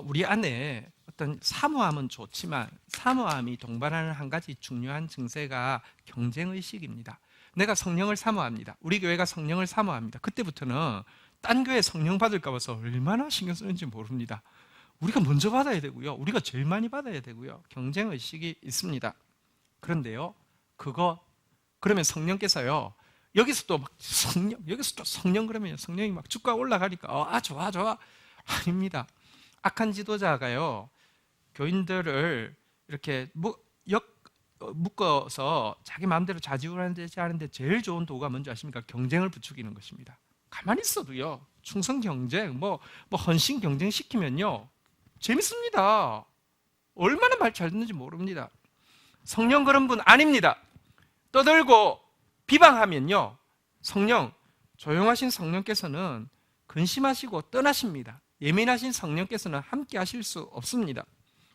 우리 안에 어떤 사모함은 좋지만 사모함이 동반하는 한 가지 중요한 증세가 경쟁의식입니다. 내가 성령을 사모합니다. 우리 교회가 성령을 사모합니다. 그때부터는 딴 교회 성령 받을까 봐서 얼마나 신경 쓰는지 모릅니다. 우리가 먼저 받아야 되고요, 우리가 제일 많이 받아야 되고요, 경쟁의식이 있습니다. 그런데요 그러면 성령께서요 여기서 또 성령 그러면 성령이 막 쭉가 올라가니까 좋아 아닙니다. 악한 지도자가요 교인들을 이렇게 묶어서 자기 마음대로 좌지우지하는데 하는데 제일 좋은 도구가 뭔지 아십니까? 경쟁을 부추기는 것입니다. 가만히 있어도요 충성 경쟁, 뭐 헌신 경쟁 시키면요 재밌습니다. 얼마나 말 잘 듣는지 모릅니다. 성령 그런 분 아닙니다. 떠들고 비방하면요 성령, 조용하신 성령께서는 근심하시고 떠나십니다. 예민하신 성령께서는 함께 하실 수 없습니다.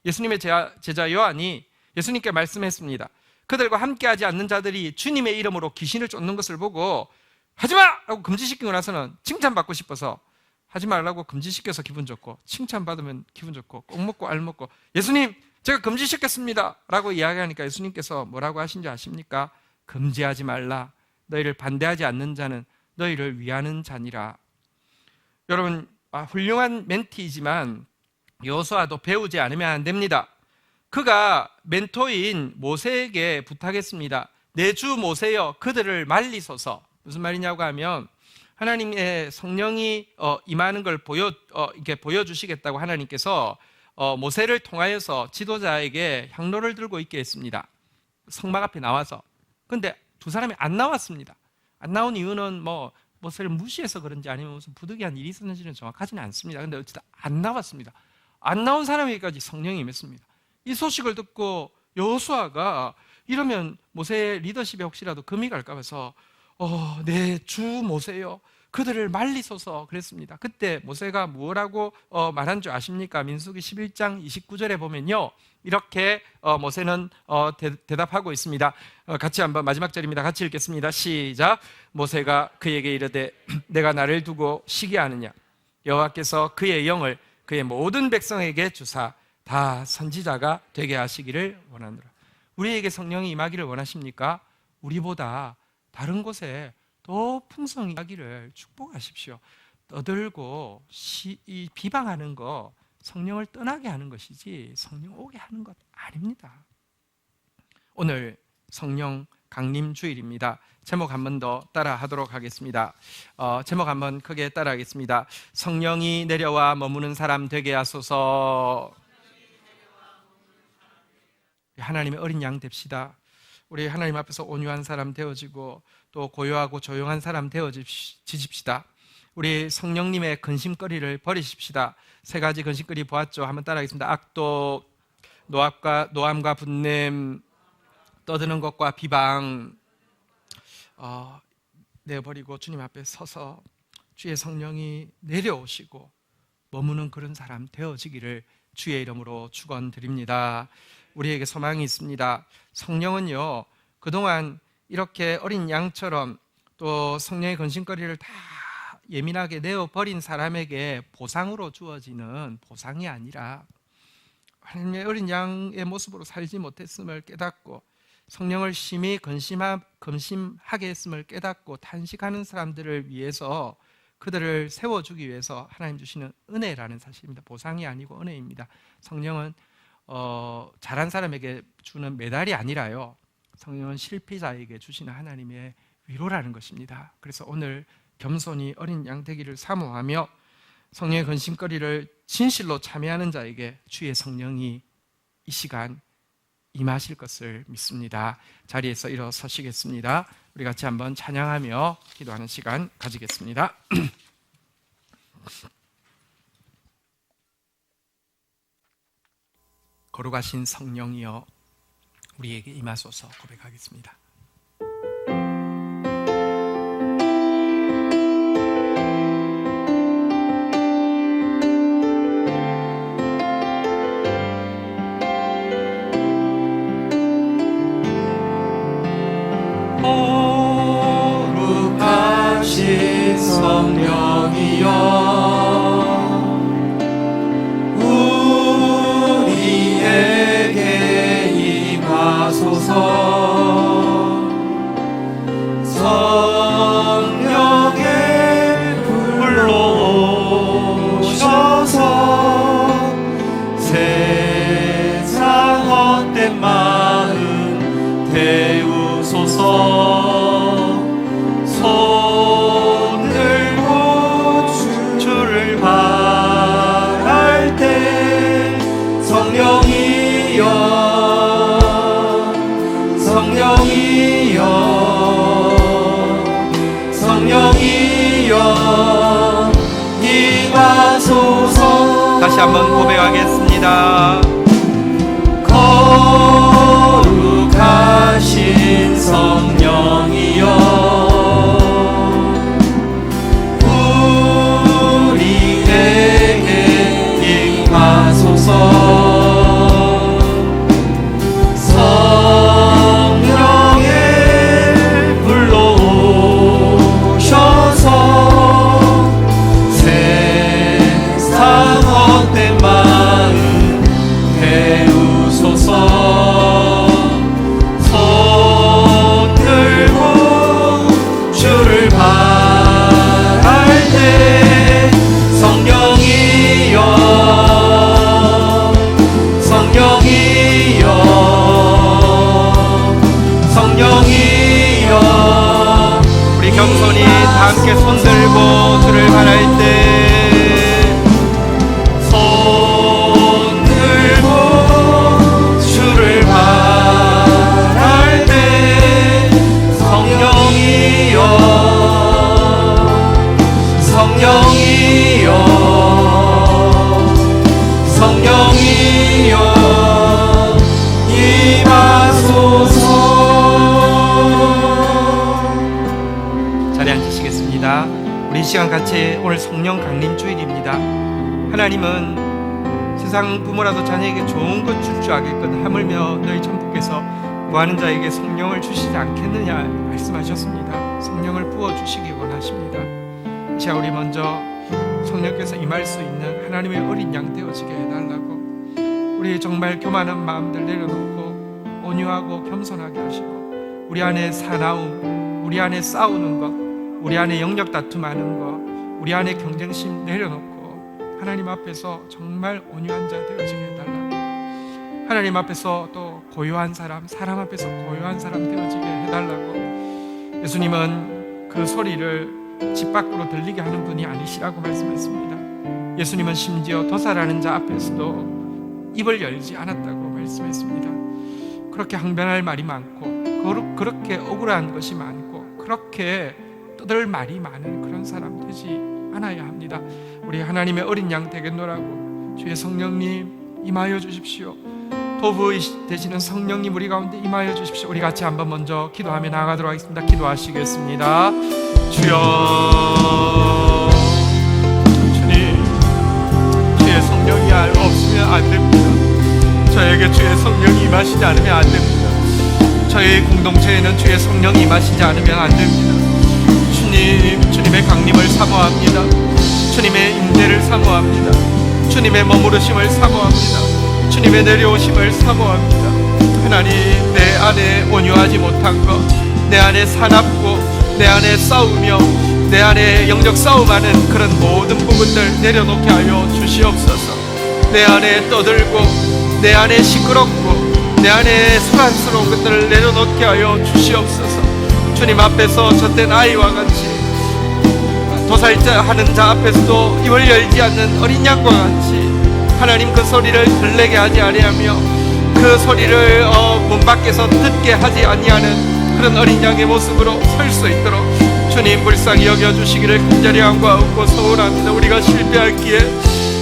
예수님의 제자 요한이 예수님께 말씀했습니다. 그들과 함께하지 않는 자들이 주님의 이름으로 귀신을 쫓는 것을 보고 하지마! 라고 금지시키고 나서는 칭찬받고 싶어서 하지 말라고 금지시켜서 기분 좋고, 칭찬받으면 기분 좋고, 꼭 먹고 알 먹고, 예수님 제가 금지시켰습니다 라고 이야기하니까 예수님께서 뭐라고 하신지 아십니까? 금지하지 말라. 너희를 반대하지 않는 자는 너희를 위하는 자니라. 여러분, 훌륭한 멘티이지만 여호수아도 배우지 않으면 안 됩니다. 그가 멘토인 모세에게 부탁했습니다. 내 주 모세여 그들을 말리소서. 무슨 말이냐고 하면 하나님의 성령이 임하는 걸 이렇게 보여주시겠다고 하나님께서 모세를 통하여서 지도자에게 향로를 들고 있게 했습니다. 성막 앞에 나와서. 근데 두 사람이 안 나왔습니다. 안 나온 이유는 모세를 무시해서 그런지 아니면 무슨 부득이한 일이 있었는지는 정확하지는 않습니다. 근데 어쨌든 안 나왔습니다. 안 나온 사람에게까지 성령이 임했습니다. 이 소식을 듣고 여호수아가 이러면 모세의 리더십에 혹시라도 금이 갈까 봐서 내 주 모세요, 그들을 말리소서 그랬습니다. 그때 모세가 뭐라고 말한 줄 아십니까? 민수기 11장 29절에 보면요, 이렇게 모세는 대답하고 있습니다. 같이 한번 마지막 절입니다. 같이 읽겠습니다. 시작. 모세가 그에게 이르되 내가 나를 두고 시기하느냐? 여호와께서 그의 영을 그의 모든 백성에게 주사 다 선지자가 되게 하시기를 원하노라. 우리에게 성령이 임하기를 원하십니까? 우리보다 다른 곳에 더 풍성히 하기를 축복하십시오. 떠들고 비방하는 거 성령을 떠나게 하는 것이지 성령 오게 하는 것 아닙니다. 오늘 성령 강림 주일입니다. 제목 한 번 더 따라 하도록 하겠습니다. 제목 한번 크게 따라 하겠습니다. 성령이 내려와 머무는 사람 되게 하소서. 하나님의 어린 양 됩시다. 우리 하나님 앞에서 온유한 사람 되어지고 또 고요하고 조용한 사람 되어지십시다. 우리 성령님의 근심거리를 버리십시다. 세 가지 근심거리 보았죠? 한번 따라하겠습니다. 악독, 노함과 분냄, 떠드는 것과 비방 내버리고 주님 앞에 서서 주의 성령이 내려오시고 머무는 그런 사람 되어지기를 주의 이름으로 축원드립니다. 우리에게 소망이 있습니다. 성령은요, 그동안 이렇게 어린 양처럼 또 성령의 근심거리를 다 예민하게 내어버린 사람에게 보상으로 주어지는 보상이 아니라 하나님의 어린 양의 모습으로 살지 못했음을 깨닫고 성령을 심히 근심하게 했음을 깨닫고 탄식하는 사람들을 위해서 그들을 세워주기 위해서 하나님 주시는 은혜라는 사실입니다. 보상이 아니고 은혜입니다. 성령은 잘한 사람에게 주는 메달이 아니라요, 성령은 실패자에게 주시는 하나님의 위로라는 것입니다. 그래서 오늘 겸손히 어린 양 되기를 사모하며 성령의 근심거리를 진실로 참여하는 자에게 주의 성령이 이 시간 임하실 것을 믿습니다. 자리에서 일어서시겠습니다. 우리 같이 한번 찬양하며 기도하는 시간 가지겠습니다. 거룩하신 성령이여 우리에게 임하소서 고백하겠습니다. 거룩하신 성령이여 성령의 불로 오셔서 세상 헛된 마음 태우소서. 손 들고 주를 바랄 때 성령이여 성령이여 임하소서. 다시 한번 고백하겠습니다. 거룩하신 성령이여 우리에게 임하소서. 겸손히 다 함께 손들고 주를 바랄 때 손들고 주를 바랄 때 성령이여 성령이여 성령이여 우리 이 시간 같이 오늘 성령 강림 주일입니다. 하나님은 세상 부모라도 자녀에게 좋은 것 줄 줄 알겠거든 하물며 너희 천부께서 구하는 자에게 성령을 주시지 않겠느냐 말씀하셨습니다. 성령을 부어주시기 원하십니다. 이 시간 우리 먼저 성령께서 임할 수 있는 하나님의 어린 양 되어지게 해달라고, 우리 정말 교만한 마음들 내려놓고 온유하고 겸손하게 하시고, 우리 안에 사나움, 우리 안에 싸우는 것, 우리 안에 영역 다툼하는 것, 우리 안에 경쟁심 내려놓고 하나님 앞에서 정말 온유한 자 되어지게 해달라고, 하나님 앞에서 또 고요한 사람 앞에서 고요한 사람 되어지게 해달라고. 예수님은 그 소리를 집 밖으로 들리게 하는 분이 아니시라고 말씀했습니다. 예수님은 심지어 도살하는 자 앞에서도 입을 열지 않았다고 말씀했습니다. 그렇게 항변할 말이 많고, 그렇게 억울한 것이 많고, 그렇게 떠들 말이 많은 그런 사람 되지 않아야 합니다. 우리 하나님의 어린 양 되겠노라고 주의 성령님 임하여 주십시오. 도부 되시는 성령님 우리 가운데 임하여 주십시오. 우리 같이 한번 먼저 기도하며 나아가도록 하겠습니다. 기도하시겠습니다. 주여, 주님, 주의 성령이 없으면 안 됩니다. 저에게 주의 성령이 임하시지 않으면 안 됩니다. 저희 공동체에는 주의 성령이 임하시지 않으면 안 됩니다. 주님, 주님의 강림을 사모합니다. 주님의 임재를 사모합니다. 주님의 머무르심을 사모합니다. 주님의 내려오심을 사모합니다. 하나님, 내 안에 온유하지 못한 것, 내 안에 사납고 내 안에 싸우며 내 안에 영적 싸움하는 그런 모든 부분들 내려놓게 하여 주시옵소서. 내 안에 떠들고 내 안에 시끄럽고 내 안에 소란스러운 것들을 내려놓게 하여 주시옵소서. 주님 앞에서 젖된 아이와 같이, 도살자하는 자 앞에서도 입을 열지 않는 어린 양과 같이 하나님 그 소리를 들리게 하지 아니하며 그 소리를 문 밖에서 듣게 하지 아니하는 그런 어린 양의 모습으로 설 수 있도록 주님 불쌍히 여겨주시기를 간절히 간구하고 소원합니다. 우리가 실패할기에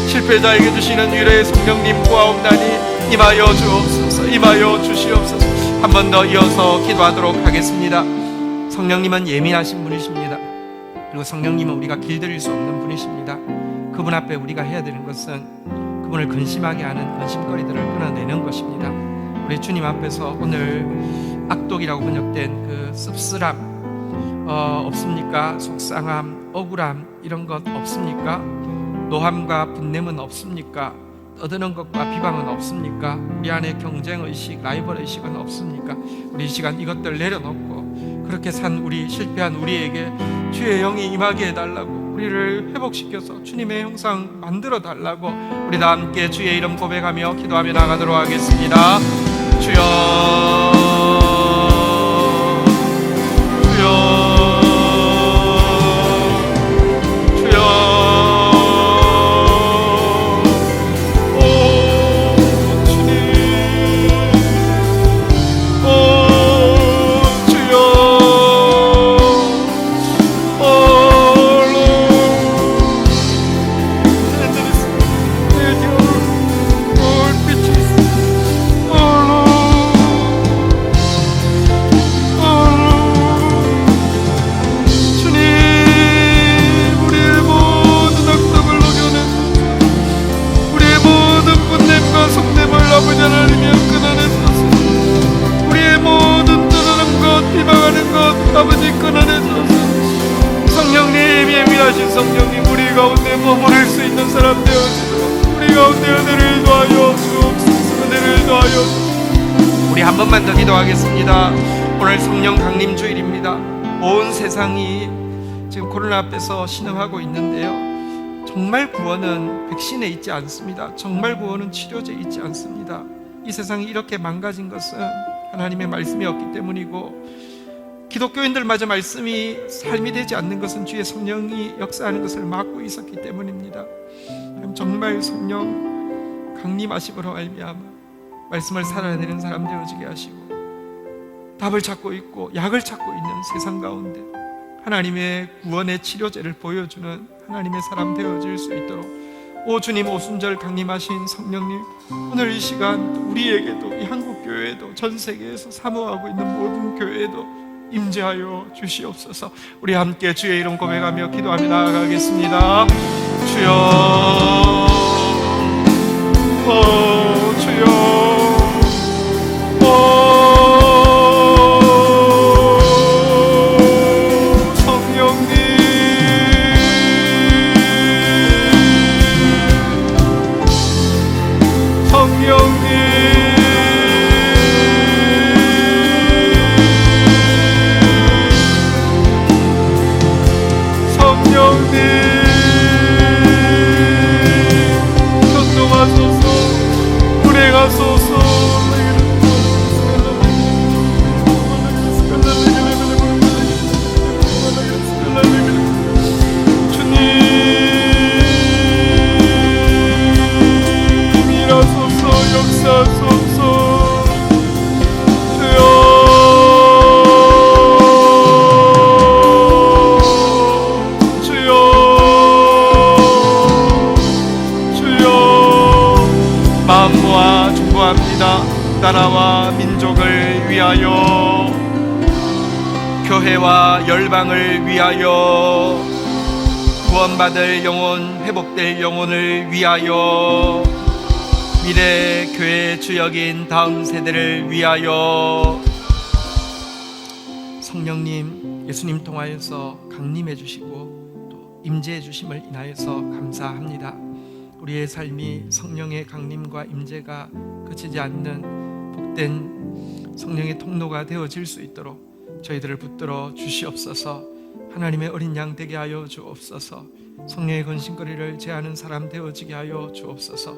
실패자에게 주시는 위로의 성령님 구하옵나니 임하여 주옵소서. 임하여 주시옵소서. 한 번 더 이어서 기도하도록 하겠습니다. 성령님은 예민하신 분이십니다. 그리고 성령님은 우리가 길들일 수 없는 분이십니다. 그분 앞에 우리가 해야 되는 것은 그분을 근심하게 하는 근심거리들을 끊어내는 것입니다. 우리 주님 앞에서 오늘 악독이라고 번역된 그 씁쓸함 없습니까? 속상함, 억울함 이런 것 없습니까? 노함과 분냄은 없습니까? 떠드는 것과 비방은 없습니까? 우리 안에 경쟁의식, 라이벌의식은 없습니까? 우리 이 시간 이것들 내려놓고 그렇게 산 우리, 실패한 우리에게 주의 영이 임하게 해달라고, 우리를 회복시켜서 주님의 형상 만들어 달라고 우리 다 함께 주의 이름 고백하며 기도하며 나가도록 하겠습니다. 주여, 주여, 아버지 끊어내소서. 성령님, 예민하신 성령님, 우리 가운데 머무를 수 있는 사람 되어주시고 우리 가운데 은혜를 더하여 주옵소서. 은혜를 더하여 주옵소서. 우리 한 번만 더 기도하겠습니다. 오늘 성령 강림 주일입니다. 온 세상이 지금 코로나 앞에서 신음하고 있는데요, 정말 구원은 백신에 있지 않습니다. 정말 구원은 치료제에 있지 않습니다. 이 세상이 이렇게 망가진 것은 하나님의 말씀이 없기 때문이고, 기독교인들마저 말씀이 삶이 되지 않는 것은 주의 성령이 역사하는 것을 막고 있었기 때문입니다. 정말 성령 강림하심으로 말미암아 말씀을 살아내는 사람 되어지게 하시고, 답을 찾고 있고 약을 찾고 있는 세상 가운데 하나님의 구원의 치료제를 보여주는 하나님의 사람 되어질 수 있도록, 오 주님, 오순절 강림하신 성령님, 오늘 이 시간 우리에게도, 이 한국교회에도, 전 세계에서 사모하고 있는 모든 교회에도 임재하여 주시옵소서. 우리 함께 주의 이름 고백하며 기도하며 나아가겠습니다. 주여, 주여, 성령님, 교통하소서, 운행하소서. 주님이라소서, 역사소서. 마음과 중보합니다. 나라와 민족을 위하여, 교회와 열방을 위하여, 구원받을 영혼, 회복될 영혼을 위하여, 미래 교회 주역인 다음 세대를 위하여. 성령님, 예수님 통하여서 강림해 주시고 또 임재해 주심을 인하여서 감사합니다. 우리의 삶이 성령의 강림과 임재가 그치지 않는 복된 성령의 통로가 되어질 수 있도록 저희들을 붙들어 주시옵소서. 하나님의 어린 양 되게 하여 주옵소서. 성령의 건신거리를 제하는 사람 되어지게 하여 주옵소서.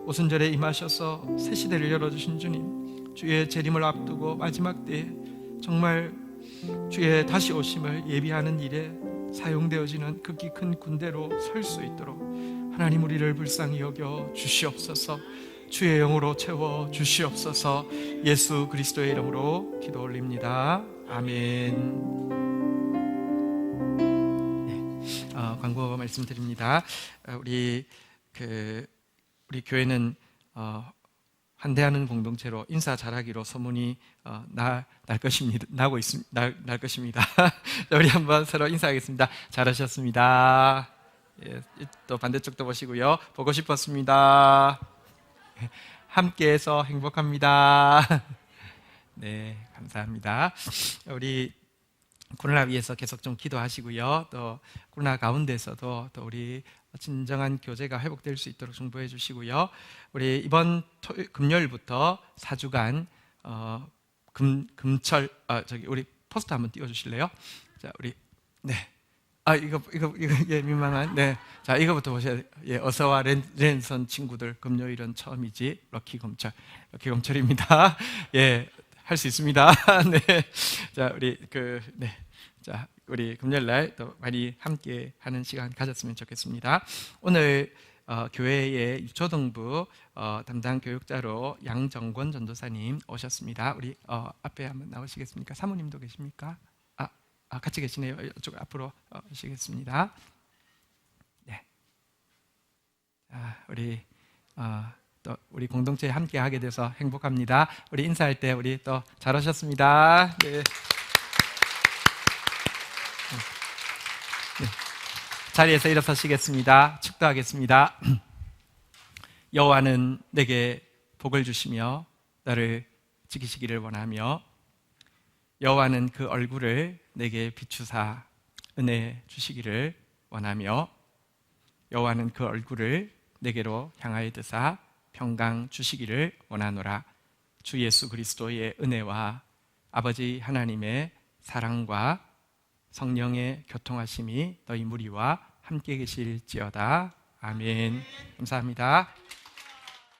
오순절에 임하셔서 새 시대를 열어주신 주님, 주의 재림을 앞두고 마지막 때에 정말 주의 다시 오심을 예비하는 일에 사용되어지는 극히 큰 군대로 설 수 있도록 하나님 우리를 불쌍히 여겨 주시옵소서. 주의 영으로 채워 주시옵소서. 예수 그리스도의 이름으로 기도 올립니다. 아멘. 네, 광고 말씀드립니다. 우리 교회는 환대하는 공동체로 인사 잘하기로 소문이 날 것입니다. 우리 한번 서로 인사하겠습니다. 잘하셨습니다. 예, 또 반대쪽도 보시고요. 보고 싶었습니다. 함께해서 행복합니다. 네, 감사합니다. 우리 코로나 위해서 계속 좀 기도하시고요. 또 코로나 가운데서도 또 우리 진정한 교제가 회복될 수 있도록 중보해 주시고요. 우리 이번 금요일부터 4주간 금철 우리 포스터 한번 띄워 주실래요? 자, 우리 이거 예, 민망한. 네. 자, 이거부터 보셔야 돼요. 예, 어서와 랜선 친구들, 금요일은 처음이지. 럭키 검철입니다. 예, 할 수 있습니다. 네. 자, 자, 우리 금요일 날 또 많이 함께 하는 시간 가졌으면 좋겠습니다. 오늘 교회의 유초등부 담당 교육자로 양정권 전도사님 오셨습니다. 우리 앞에 한번 나오시겠습니까? 사모님도 계십니까? 같이 계시네요. 이쪽 앞으로 오시겠습니다. 네. 또 우리 공동체에 함께 하게 돼서 행복합니다. 우리 인사할 때 우리 또 잘 오셨습니다. 네. 네. 자리에서 일어서시겠습니다. 축도하겠습니다. 여호와는 내게 복을 주시며 너를 지키시기를 원하며 여호와는 그 얼굴을 내게 비추사 은혜 주시기를 원하며 여호와는 그 얼굴을 내게로 향하여 드사 평강 주시기를 원하노라. 주 예수 그리스도의 은혜와 아버지 하나님의 사랑과 성령의 교통하심이 너희 무리와 함께 계실지어다. 아멘. 감사합니다.